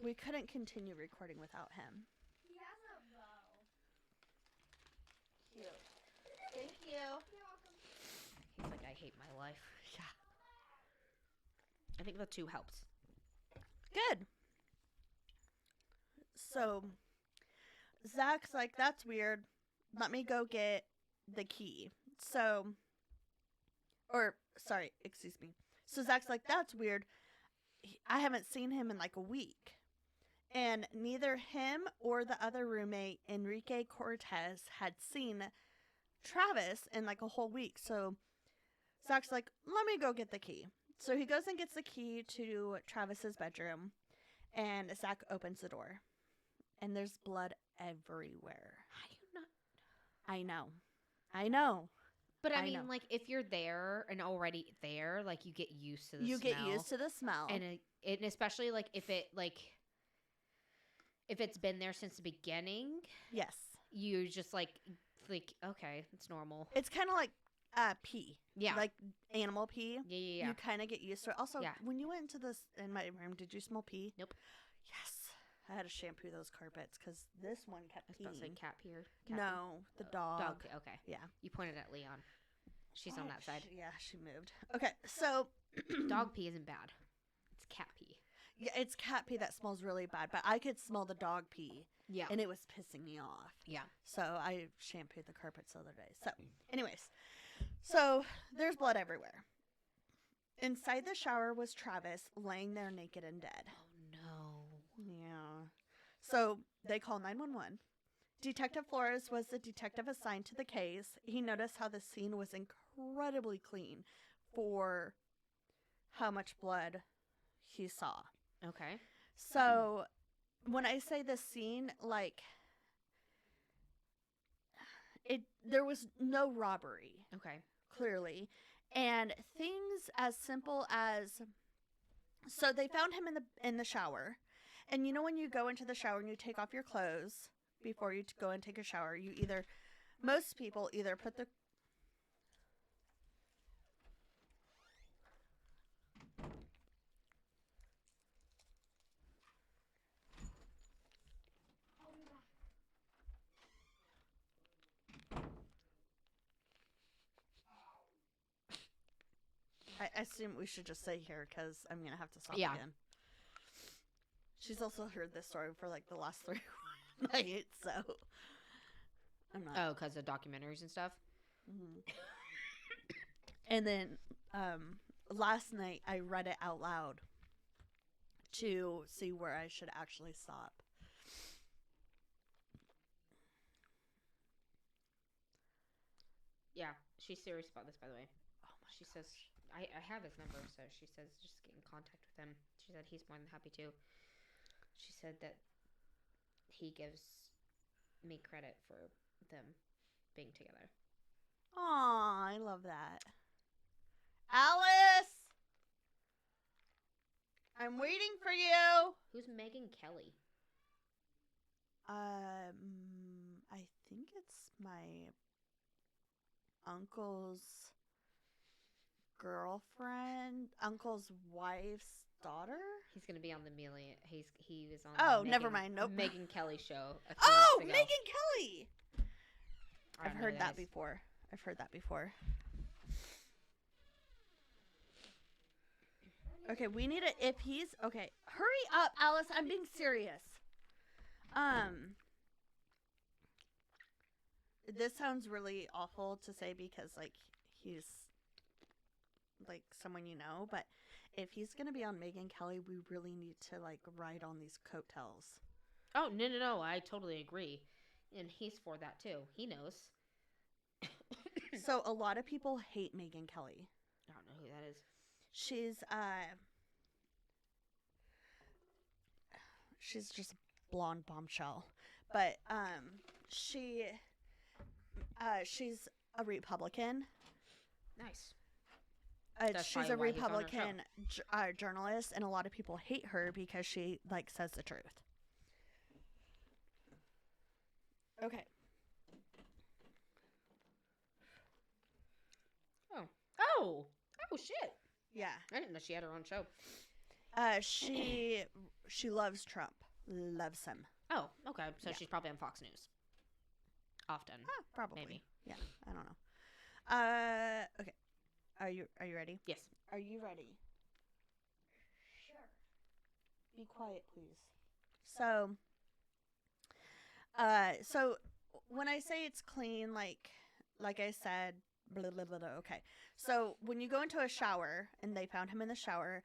We couldn't continue recording without him. He has a bow. Cute. Thank you. You're welcome. He's like, I hate my life. Yeah. I think the 2 helps. Good. So Zach's like, that's weird. Let me go get the key. So Zach's like, that's weird. I haven't seen him in like a week. And neither him or the other roommate, Enrique Cortez, had seen Travis in like a whole week. So Zach's like, let me go get the key. So he goes and gets the key to Travis's bedroom. And Zach opens the door. And there's blood everywhere. How do you not? I know. But I I mean, know. like, if you're there and already there, like, you get used to the You smell. get used to the smell. And it especially, like, if it's been there since the beginning, yes. you just, like, okay, it's normal. It's kind of like pee. Yeah. Like animal pee. Yeah. You kind of get used to it. Also, Yeah. when you went into this in my room, did you smell pee? Nope. Yes. I had to shampoo those carpets because this one kept I was about to say peeing. cat pee. No, the dog. Dog pee, okay. Yeah. You pointed at Leon. She's on that side. Yeah, she moved. Okay, so Dog pee isn't bad. It's cat pee. yeah, it's cat pee that smells really bad, but I could smell the dog pee, Yeah. and it was pissing me off. Yeah. So I shampooed the carpets the other day. So, anyways, so there's blood everywhere. Inside the shower was Travis laying there naked and dead. Oh, no. Yeah. So they call 911. Detective Flores was the detective assigned to the case. He noticed how the scene was incredibly clean for how much blood he saw. Okay. So when I say the scene, like, there was no robbery, Okay. clearly, and things as simple as, so they found him in the shower, and you know when you go into the shower and you take off your clothes before you go and take a shower, most people either put the I assume we should just stay here because I'm going to have to stop Yeah. again. She's also heard this story for like the last 3 nights, so I'm not. Oh, because of documentaries and stuff? Mhm. And then last night I read it out loud to see where I should actually stop. Yeah. She's serious about this, by the way. Oh my She says, I have his number, so she says just get in contact with him. She said he's more than happy to. She said that he gives me credit for them being together. Aw, I love that. Alice! I'm waiting for you! Who's Megan Kelly? I think it's my uncle's girlfriend, uncle's wife's daughter. He's gonna be on the million. He was on. Oh, the never Megyn- mind, nope. Megan Kelly show. Oh, weeks Megan ago. Kelly! I I've don't know heard who that is. before. I've heard that before. Okay, we need to, if he's, okay, hurry up, Alice. I'm being serious. This sounds really awful to say because, like, he's, like, someone you know, but if he's going to be on Megyn Kelly, we really need to, like, ride on these coattails. Oh, no. I totally agree. And he's for that, too. He knows. So, a lot of people hate Megyn Kelly. I don't know who that is. She's just a blonde bombshell. But, she's a Republican. Nice. She's a Republican journalist, and a lot of people hate her because she, like, says the truth. Okay. Oh, shit. Yeah. I didn't know she had her own show. She loves Trump. Loves him. Oh, okay. So Yeah. she's probably on Fox News. Often. Probably. Maybe. Yeah. I don't know. Okay. Are you ready? Yes. Are you ready? Sure. Be quiet, please. So when I say it's clean, like I said, blah, blah, blah, blah, okay. So when you go into a shower and they found him in the shower,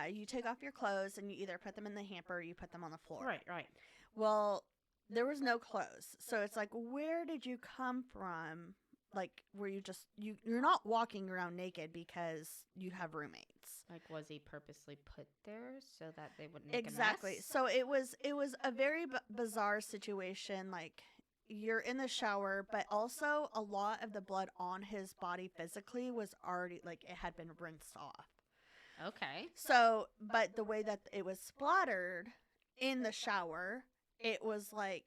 you take off your clothes and you either put them in the hamper or you put them on the floor. Right. Well, there was no clothes. So it's like, where did you come from? Like, were you just, you're not walking around naked because you have roommates. Like, was he purposely put there so that they wouldn't make Exactly. a mess? So it was a very bizarre situation. Like, you're in the shower, but also a lot of the blood on his body physically was already, like, it had been rinsed off. Okay. So, but the way that it was splattered in the shower, it was like,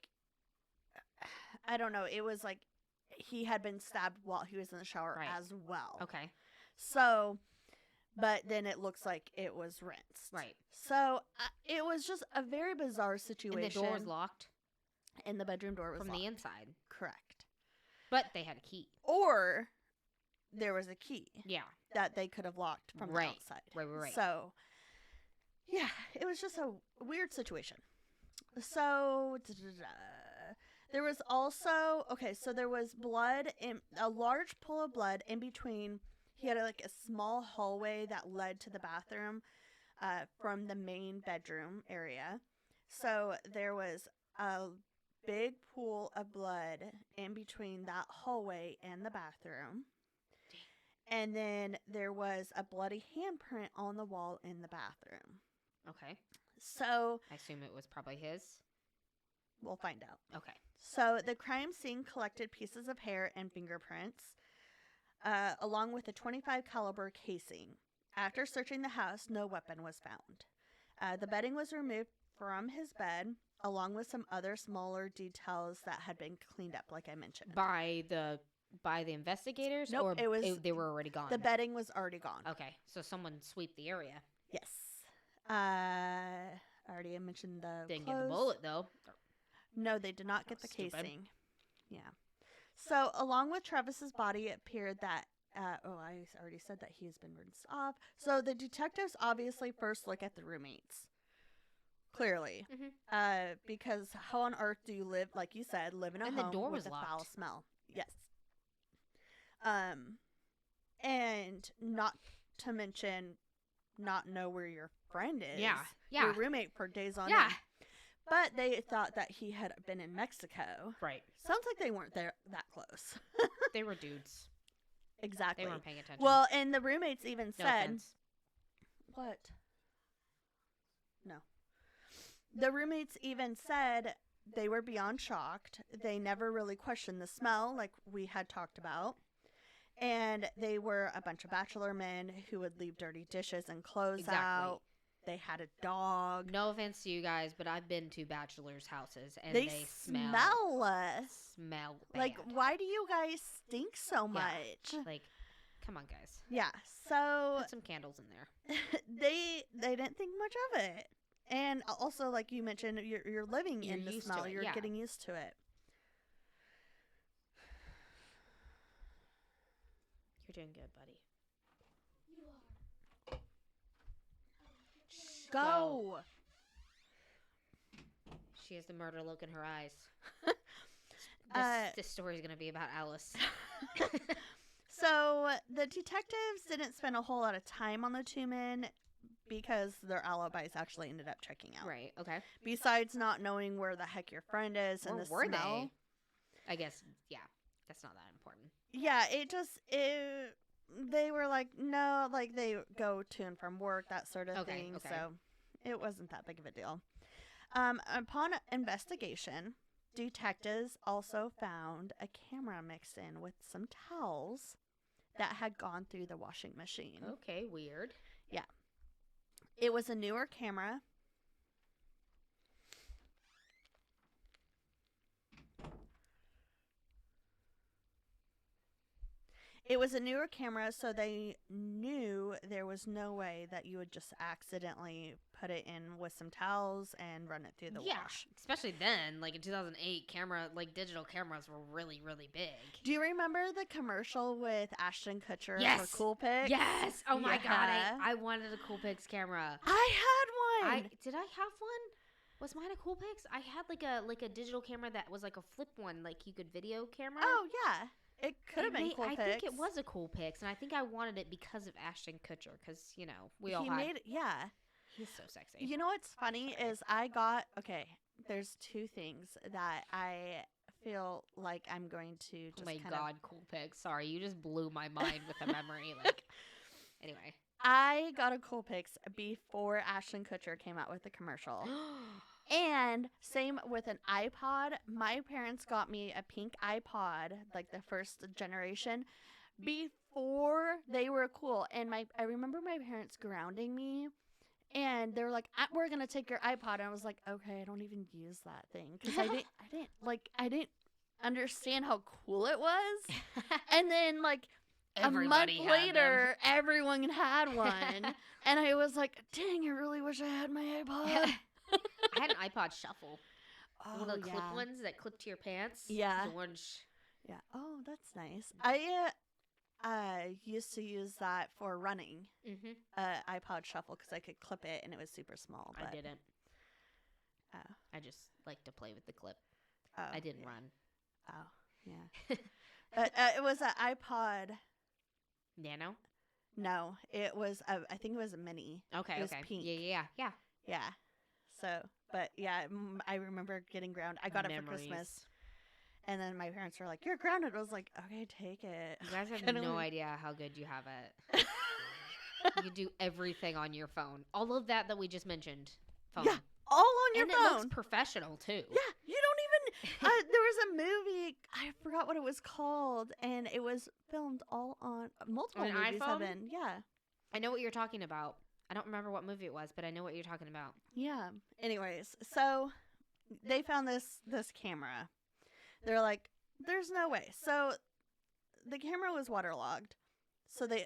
I don't know, it was like he had been stabbed while he was in the shower as well. Okay. So, but then it looks like it was rinsed. Right. So, it was just a very bizarre situation. And the door was locked? And the bedroom door was from locked. the inside. Correct. But they had a key. Or there was a key. Yeah. That they could have locked from the outside. Right. So, yeah, it was just a weird situation. So, there was also, so there was blood, a large pool of blood in between. He had like a small hallway that led to the bathroom from the main bedroom area. So there was a big pool of blood in between that hallway and the bathroom. And then there was a bloody handprint on the wall in the bathroom. Okay. So I assume it was probably his. We'll find out. Okay. So the crime scene collected pieces of hair and fingerprints, along with a .25 caliber casing. After searching the house, no weapon was found. The bedding was removed from his bed, along with some other smaller details that had been cleaned up, like I mentioned. By the investigators? Nope, or they were already gone? The bedding was already gone. Okay, so someone sweep the area. Yes. I already mentioned the Didn't clothes. get the bullet, though. No, they did not get the Stupid. casing. Yeah. So, along with Travis's body, it appeared that, I already said that he has been rinsed off. So, the detectives obviously first look at the roommates. Clearly. Mm-hmm. Because how on earth do you live, like you said, live in a And home the door with was a locked. foul smell? Yes. And not to mention not know where your friend is. Yeah. Your roommate for days on Yeah. end. But they thought that he had been in Mexico. Right. Sounds like they weren't there that close. They were dudes. Exactly. They weren't paying attention. Well, and the roommates even no said, offense. what? No. The roommates even said they were beyond shocked. They never really questioned the smell like we had talked about. And they were a bunch of bachelor men who would leave dirty dishes and clothes out. They had a dog. No offense to you guys, but I've been to bachelors' houses and They smell bad. Like, why do you guys stink so much? Like, come on, guys. Yeah. So Put some candles in there. they didn't think much of it. And also, like you mentioned, you're living You're in the used to smell. it, You're yeah. getting used to it. You're doing good, buddy. Go. She has the murder look in her eyes. Uh, This story is going to be about Alice. So the detectives didn't spend a whole lot of time on the two men because their alibis actually ended up checking out. Right, okay. Besides not knowing where the heck your friend is and Or the were smell. they? I guess, yeah, that's not that important. Yeah, they were like, no, like they go to and from work, that sort of thing. Okay. So it wasn't that big of a deal. Upon investigation, detectives also found a camera mixed in with some towels that had gone through the washing machine. Okay, weird. It was a newer camera. It was a newer camera, so they knew there was no way that you would just accidentally put it in with some towels and run it through the wash. Especially then, like in 2008, digital cameras were really, really big. Do you remember the commercial with Ashton Kutcher Yes. for Coolpix? Yes. Oh my God, Yeah. I wanted a Coolpix camera. I had one. Did I have one? Was mine a Coolpix? I had like a digital camera that was like a flip one, like you could video camera. Oh yeah, it could have been Coolpix. I think it was a Coolpix, and I think I wanted it because of Ashton Kutcher, because we all Yeah. He's so sexy. You know what's funny is there's two things that I feel like I'm going to just oh my kind God, Coolpix. Sorry, you just blew my mind with the memory. Anyway. I got a Coolpix before Ashton Kutcher came out with the commercial. And same with an iPod. My parents got me a pink iPod, like the first generation, before they were cool. And I remember my parents grounding me, and they were like, "We're gonna take your iPod." And I was like, "Okay, I don't even use that thing because I didn't understand how cool it was." And then a month later, everyone had one, and I was like, "Dang, I really wish I had my iPod." I had an iPod Shuffle. One of the yeah. clip ones that clip to your pants. Yeah. The one Yeah. Oh, that's nice. I used to use that for running. iPod Shuffle because I could clip it and it was super small. But I didn't. Oh. I just like to play with the clip. Oh, I didn't yeah. run. Oh, yeah. But it was an iPod. Nano? No, it was. I think it was a mini. Okay. It was okay. pink. Yeah. Yeah. So, but yeah, I remember getting grounded. I got it for Christmas. And then my parents were like, "You're grounded." I was like, "Okay, take it." You guys have no idea how good you have it. You can do everything on your phone. All of that we just mentioned. Phone. Yeah, all on your and phone. And it looks professional, too. Yeah, you don't even... there was a movie, I forgot what it was called, and it was filmed all on... Multiple on movies iPhone? have been, yeah. I know what you're talking about. I don't remember what movie it was, but I know what you're talking about. Yeah. Anyways, so they found this camera. They're like, there's no way. So the camera was waterlogged. So they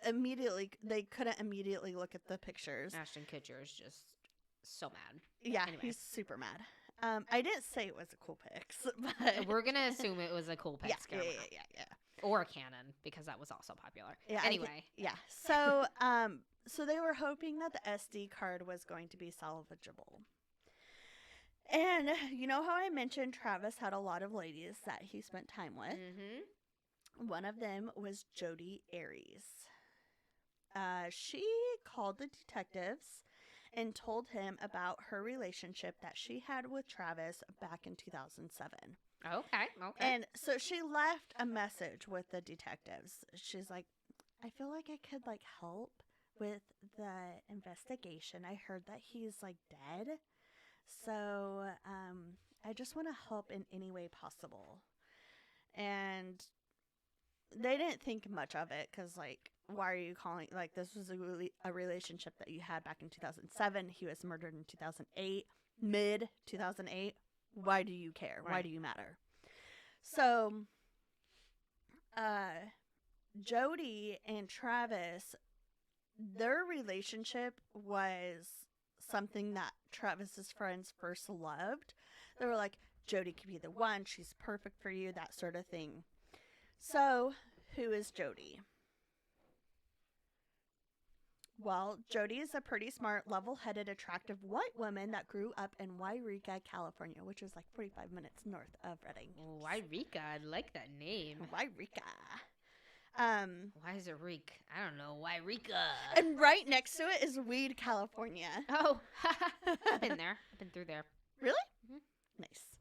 couldn't immediately look at the pictures. Ashton Kutcher is just so mad. Yeah, anyway. He's super mad. I didn't say it was a Coolpix, but we're gonna assume it was a Coolpix camera. Yeah. Or a Canon, because that was also popular. Yeah. Anyway. So, so they were hoping that the SD card was going to be salvageable. And you know how I mentioned Travis had a lot of ladies that he spent time with? Mm-hmm. One of them was Jodi Aries. She called the detectives and told him about her relationship that she had with Travis back in 2007. Okay. And so she left a message with the detectives. She's like, "I feel like I could help with the investigation. I heard that he's dead. So I just want to help in any way possible." And they didn't think much of it because, why are you calling? This was a relationship that you had back in 2007. He was murdered in 2008, mid 2008. Why do you care? Right. Why do you matter? So, Jodi and Travis, their relationship was something that Travis's friends first loved. They were like, "Jodi could be the one. She's perfect for you," that sort of thing. So, who is Jodi? Well, Jody is a pretty smart, level-headed, attractive white woman that grew up in Wairika, California, which is like 45 minutes north of Redding. Wairika, I like that name. Wairika. Why is it Reek? I don't know. Wairika. And right next to it is Weed, California. Oh, I've been there. I've been through there. Really? Mhm. Nice.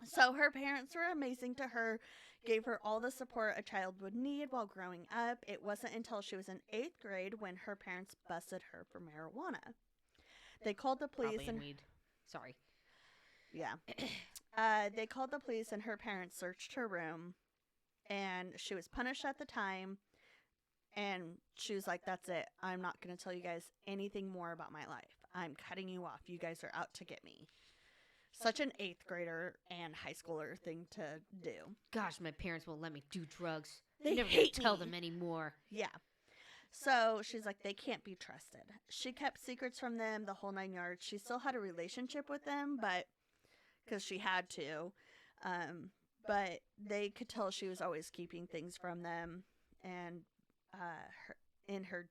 So her parents were amazing to her, gave her all the support a child would need while growing up. It wasn't until she was in 8th grade when her parents busted her for marijuana. They called the police Probably in and weed. Sorry. yeah. They called the police and her parents searched her room, and she was punished at the time. And she was like, "That's it. I'm not going to tell you guys anything more about my life. I'm cutting you off. You guys are out to get me." Such an 8th grader and high schooler thing to do. Gosh, my parents won't let me do drugs. They I'm never hate gonna tell me. them anymore. Yeah. So she's like, they can't be trusted. She kept secrets from them the whole 9 yards. She still had a relationship with them, but because she had to. But they could tell she was always keeping things from them. And in her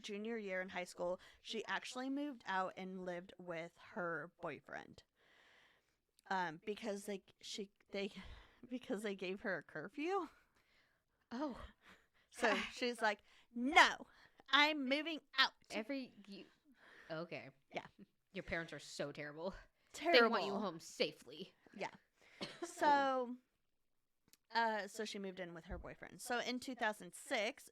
junior year in high school, she actually moved out and lived with her boyfriend. Because they gave her a curfew. Oh. So she's like, "No, I'm moving out." Okay. Yeah. Your parents are so terrible. Terrible. They want you home safely. So, so she moved in with her boyfriend. So in 2006,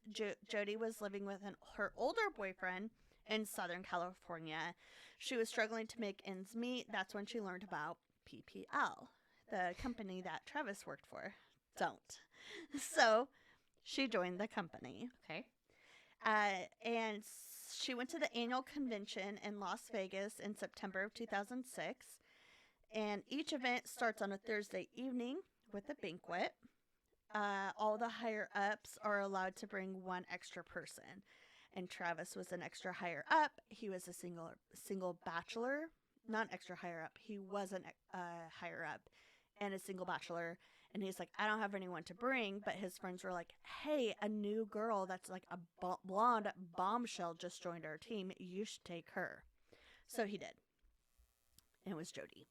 Jody was living with her older boyfriend in Southern California. She was struggling to make ends meet. That's when she learned about PPL, the company that Travis worked for. Don't. So she joined the company. Okay. And she went to the annual convention in Las Vegas in September of 2006. And each event starts on a Thursday evening with a banquet. All the higher ups are allowed to bring one extra person. And Travis was an extra higher up. He was a single bachelor. Not an extra higher up. He was an higher up and a single bachelor. And he's like, "I don't have anyone to bring." But his friends were like, "Hey, a new girl that's like a blonde bombshell just joined our team. You should take her." So he did. It was Jody.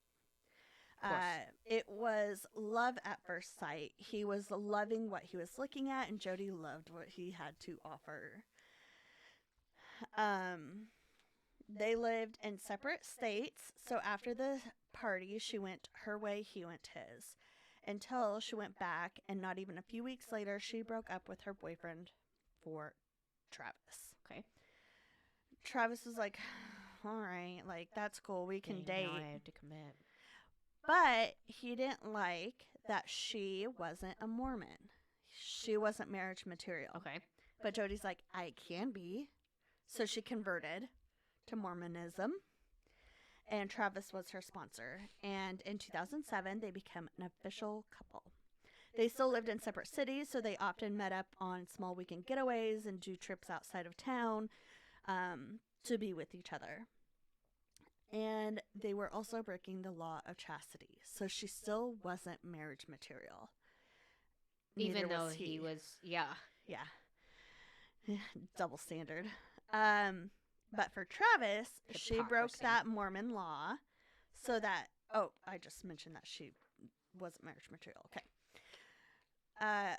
It was love at first sight. He was loving what he was looking at, and Jody loved what he had to offer. They lived in separate states, so after the party, she went her way, he went his. Until she went back, and not even a few weeks later, she broke up with her boyfriend for Travis. Okay. Travis was like, "All right, like, that's cool. We can date." Now I have to commit. But he didn't like that she wasn't a Mormon. She wasn't marriage material. Okay. But Jody's like, "I can be." So she converted to Mormonism. And Travis was her sponsor. And in 2007, they became an official couple. They still lived in separate cities, so they often met up on small weekend getaways and do trips outside of town to be with each other. And they were also breaking the law of chastity. So she still wasn't marriage material. Even Neither though was he was, yeah. Yeah. Double standard. But for Travis, she broke Hypocrisy. that Mormon law so that, I just mentioned that she wasn't marriage material. Okay.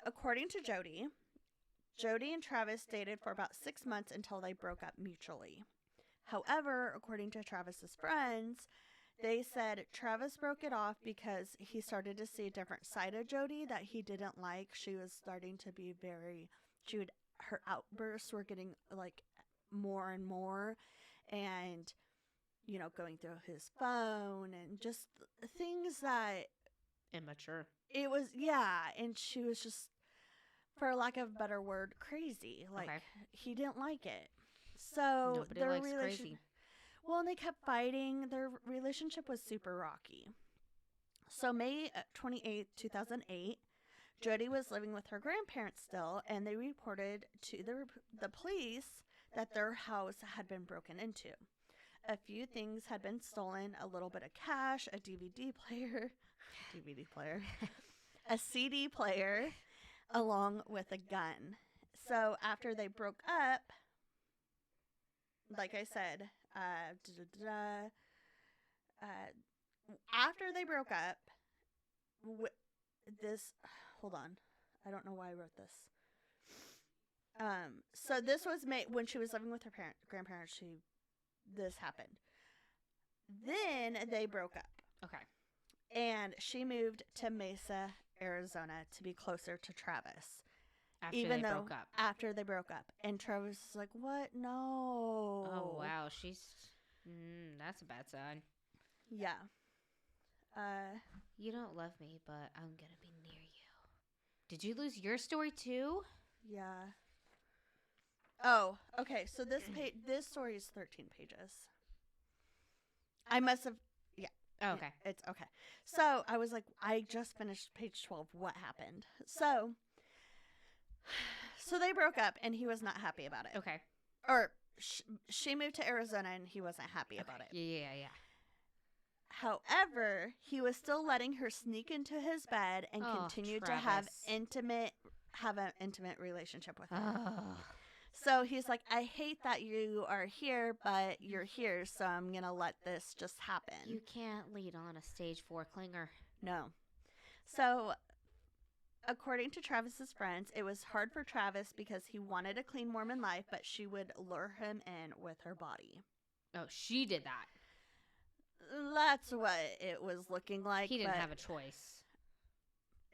According to Jody and Travis dated for about 6 months until they broke up mutually. However, according to Travis's friends, they said Travis broke it off because he started to see a different side of Jody that he didn't like. She was starting to be her outbursts were getting like more and more, and going through his phone and just things that Immature. it was, and she was just, for lack of a better word, crazy. Like, Okay. he didn't like it. So Nobody their likes crazy. Well, and they kept fighting. Their relationship was super rocky. So May 28th, 2008, Jody was living with her grandparents still, and they reported to the police that their house had been broken into. A few things had been stolen: a little bit of cash, a DVD player, a CD player, along with a gun. So after they broke up, like I said, after they broke up, this, hold on, I don't know why I wrote this. So this was made when she was living with her grandparents. This happened. Then they broke up. Okay. And she moved to Mesa, Arizona to be closer to Travis. After they broke up. After they broke up. And Travis is like, what? No. Oh, wow. That's a bad sign. Yeah. You don't love me, but I'm going to be near you. Did you lose your story too? Yeah. Oh, okay. So this story is 13 pages. I must have. Yeah. Oh, okay. It's okay. So I was like, I just finished page 12. What happened? So they broke up, and he was not happy about it. Okay. Or she moved to Arizona, and he wasn't happy about it. Yeah. However, he was still letting her sneak into his bed and continue to have an intimate relationship with her. So he's like, I hate that you are here, but you're here, so I'm going to let this just happen. You can't lead on a stage 4 clinger. No. So, according to Travis's friends, it was hard for Travis because he wanted a clean Mormon life, but she would lure him in with her body. Oh, she did that. That's what it was looking like. He didn't have a choice.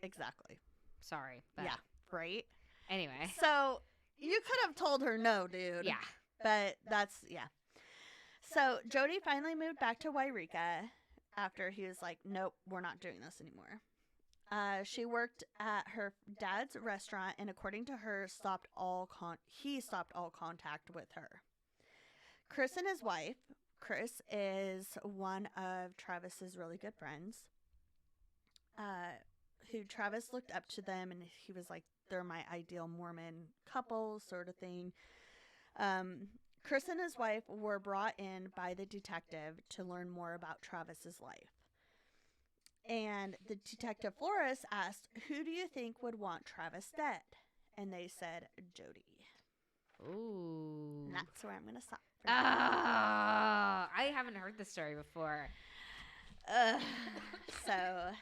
Exactly. Sorry. But yeah, right? Anyway. So, you could have told her no, dude. Yeah. But yeah. So, Jody finally moved back to Wairika after he was like, nope, we're not doing this anymore. She worked at her dad's restaurant, and according to her, he stopped all contact with her. Chris and his wife. Chris is one of Travis's really good friends, who Travis looked up to them, and he was like, they're my ideal Mormon couple sort of thing. Chris and his wife were brought in by the detective to learn more about Travis's life. And the detective Flores asked, who do you think would want Travis dead? And they said, Jody. Ooh. And that's where I'm going to stop. I haven't heard this story before. So,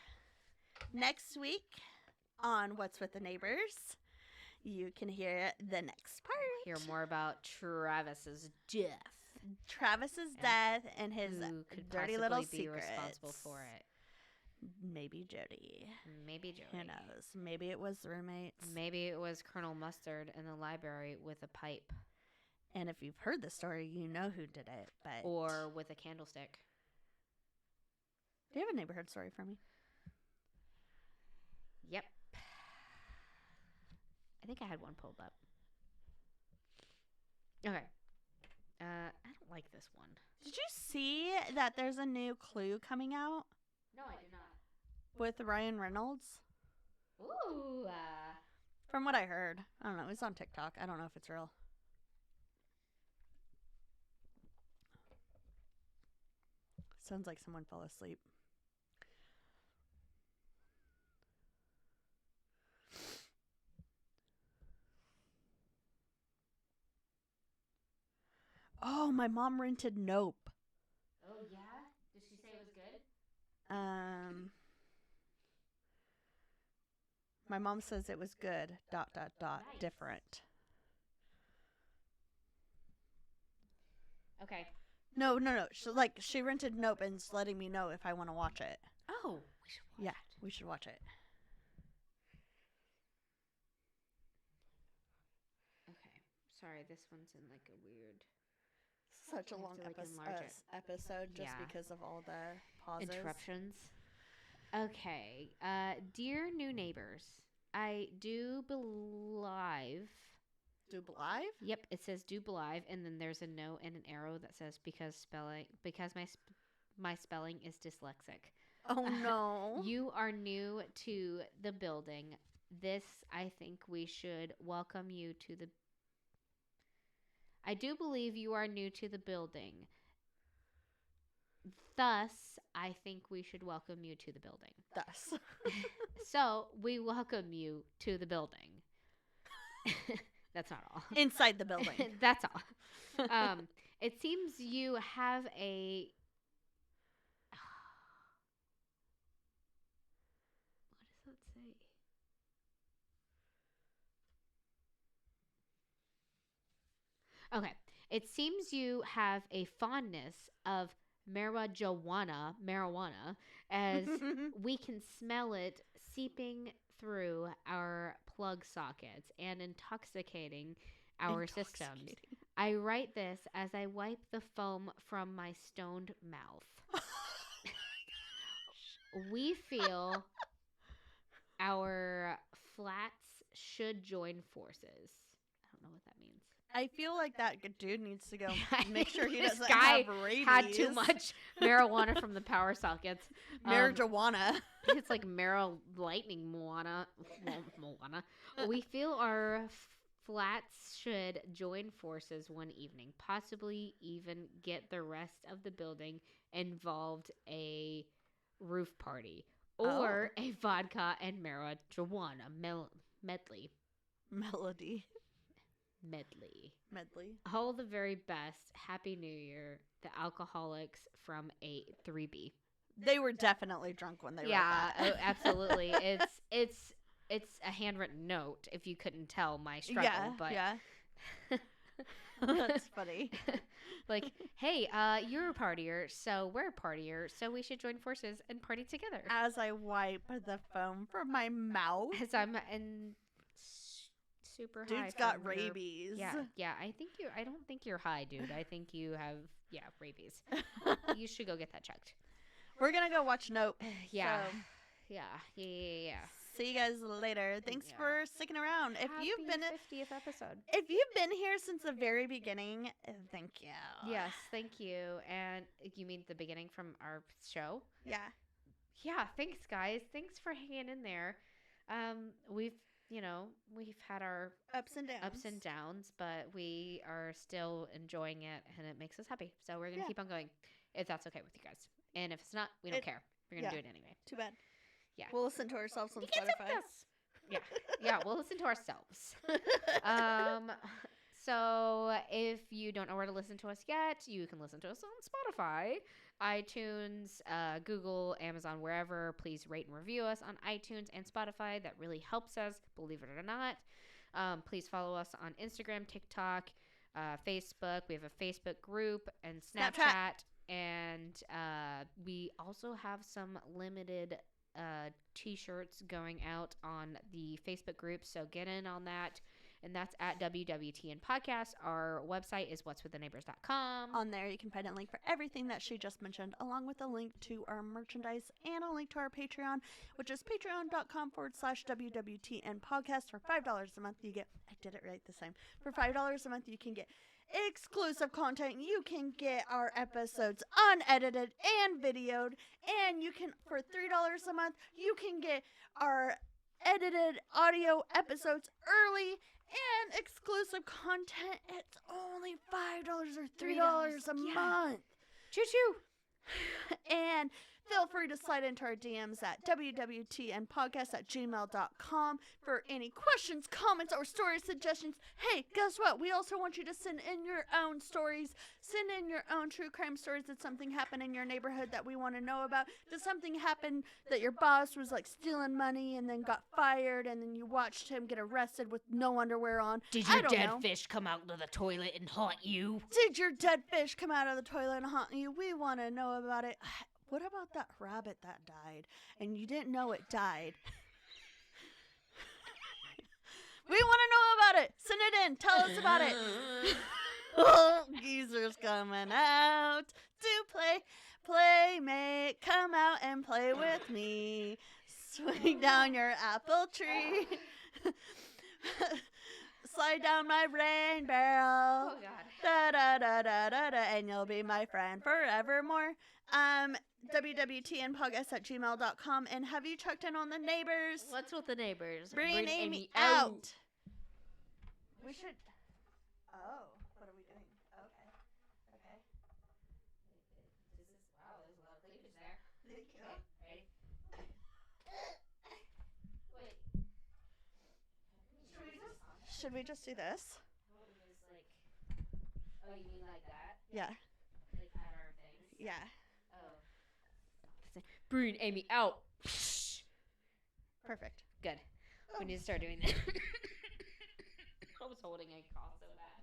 next week on What's with the Neighbors, you can hear the next part. Hear more about Travis's death. Death and his could dirty little be secrets. Responsible for it. Maybe Jody. Who knows? Maybe it was roommates. Maybe it was Colonel Mustard in the library with a pipe. And if you've heard the story, you know who did it. Or with a candlestick. Do you have a neighborhood story for me? Yep. I think I had one pulled up. Okay. I don't like this one. Did you see that there's a new Clue coming out? No, I did not. With Ryan Reynolds? Ooh. From what I heard. I don't know. It's on TikTok. I don't know if it's real. Sounds like someone fell asleep. Oh, my mom rented Nope. Oh, yeah? Did she say it was good? My mom says it was good. ... Nice. Different. Okay. No. She rented Nope and is letting me know if I want to watch it. Oh, we should watch it. We should watch it. Okay. Sorry, this one's in like a weird... Such a I have long to, like, enlarge it. episode just Yeah. because of all the pauses. Interruptions. Okay. Dear new neighbors, I do believe... Do Believe? Yep, it says do believe, and then there's a note and an arrow that says because my spelling is dyslexic. Oh, no. You are new to the building. I think we should welcome you to the... I do believe you are new to the building. Thus, I think we should welcome you to the building. Thus. So, we welcome you to the building. That's not all. Inside the building. That's all. It seems you have a. What does that say? Okay. It seems you have a fondness of marijuana, as we can smell it seeping through our plug sockets and intoxicating our systems. I write this as I wipe the foam from my stoned mouth. We feel our flats should join forces. I don't know what that means. I feel like that dude needs to go make sure he This doesn't guy have rabies. had too much marijuana from the power sockets. Marijuana. It's like lightning Moana. We feel our flats should join forces one evening, possibly even get the rest of the building involved a roof party or a vodka and marijuana medley. Medley. All the very best. Happy New Year. The alcoholics from 3B. They were definitely drunk when they wrote that. Yeah, absolutely. It's a handwritten note. If you couldn't tell my struggle, yeah. That's funny. Like, hey, you're a partier, so we're a partier, so we should join forces and party together. As I wipe the foam from my mouth. As I'm super high. Dude's got rabies. Yeah. I don't think you're high, dude. I think you have rabies. You should go get that checked. We're gonna go watch Nope. Yeah. So. Yeah. See you guys later. Thanks for sticking around. Happy 50th episode. If you've been here since the very beginning, thank you. Yes, thank you. And you mean the beginning from our show? Yeah. Yeah, thanks guys. Thanks for hanging in there. We've had our ups and downs, but we are still enjoying it and it makes us happy. So we're going to keep on going if that's okay with you guys. And if it's not, we don't care. We're going to do it anyway. Too bad. Yeah. We'll listen to ourselves on Spotify. Yeah, we'll listen to ourselves. So if you don't know where to listen to us yet, you can listen to us on Spotify, iTunes, Google, Amazon, wherever. Please rate and review us on iTunes and Spotify. That really helps us, believe it or not. Please follow us on Instagram, TikTok, Facebook. We have a Facebook group and Snapchat. And we also have some limited t-shirts going out on the Facebook group, so get in on that, and that's at WWTN Podcast. Our website is what'swiththeneighbors.com. On there you can find a link for everything that she just mentioned, along with a link to our merchandise and a link to our Patreon, which is patreon.com/WWTN Podcast. For $5 a month you get, I did it right this time, for $5 a month you can get exclusive content. You can get our episodes unedited and videoed, and you can, for $3 a month, you can get our edited audio episodes early and exclusive content. It's only $5 or $3 a month. Choo-choo. And feel free to slide into our DMs at wwtnpodcast@gmail.com for any questions, comments, or story suggestions. Hey, guess what? We also want you to send in your own stories. Send in your own true crime stories. Did something happen in your neighborhood that we want to know about? Did something happen that your boss was like stealing money and then got fired and then you watched him get arrested with no underwear on? Did your dead fish come out of the toilet and haunt you? Did your dead fish come out of the toilet and haunt you? We want to know about it. What about that rabbit that died and you didn't know it died? We want to know about it. Send it in. Tell us about it. Oh, geezer's coming out to play. Playmate, come out and play with me. Swing down your apple tree. Slide down my rain barrel. Oh, God. Da da da da da da, and you'll be my friend forevermore. WWTNpodcast@gmail.com. And have you checked in on the neighbors? What's with the neighbors? Bring Amy out. We should. Oh, what are we doing? Okay. Wow, there's a lot of cleavage there. Thank you. Okay, ready? Wait. Should we just do this? Oh, you mean like that? Yeah. Like at our things? Yeah. Oh. Bree and Amy out. Perfect. Good. We need to start doing that. I was holding a cough so bad.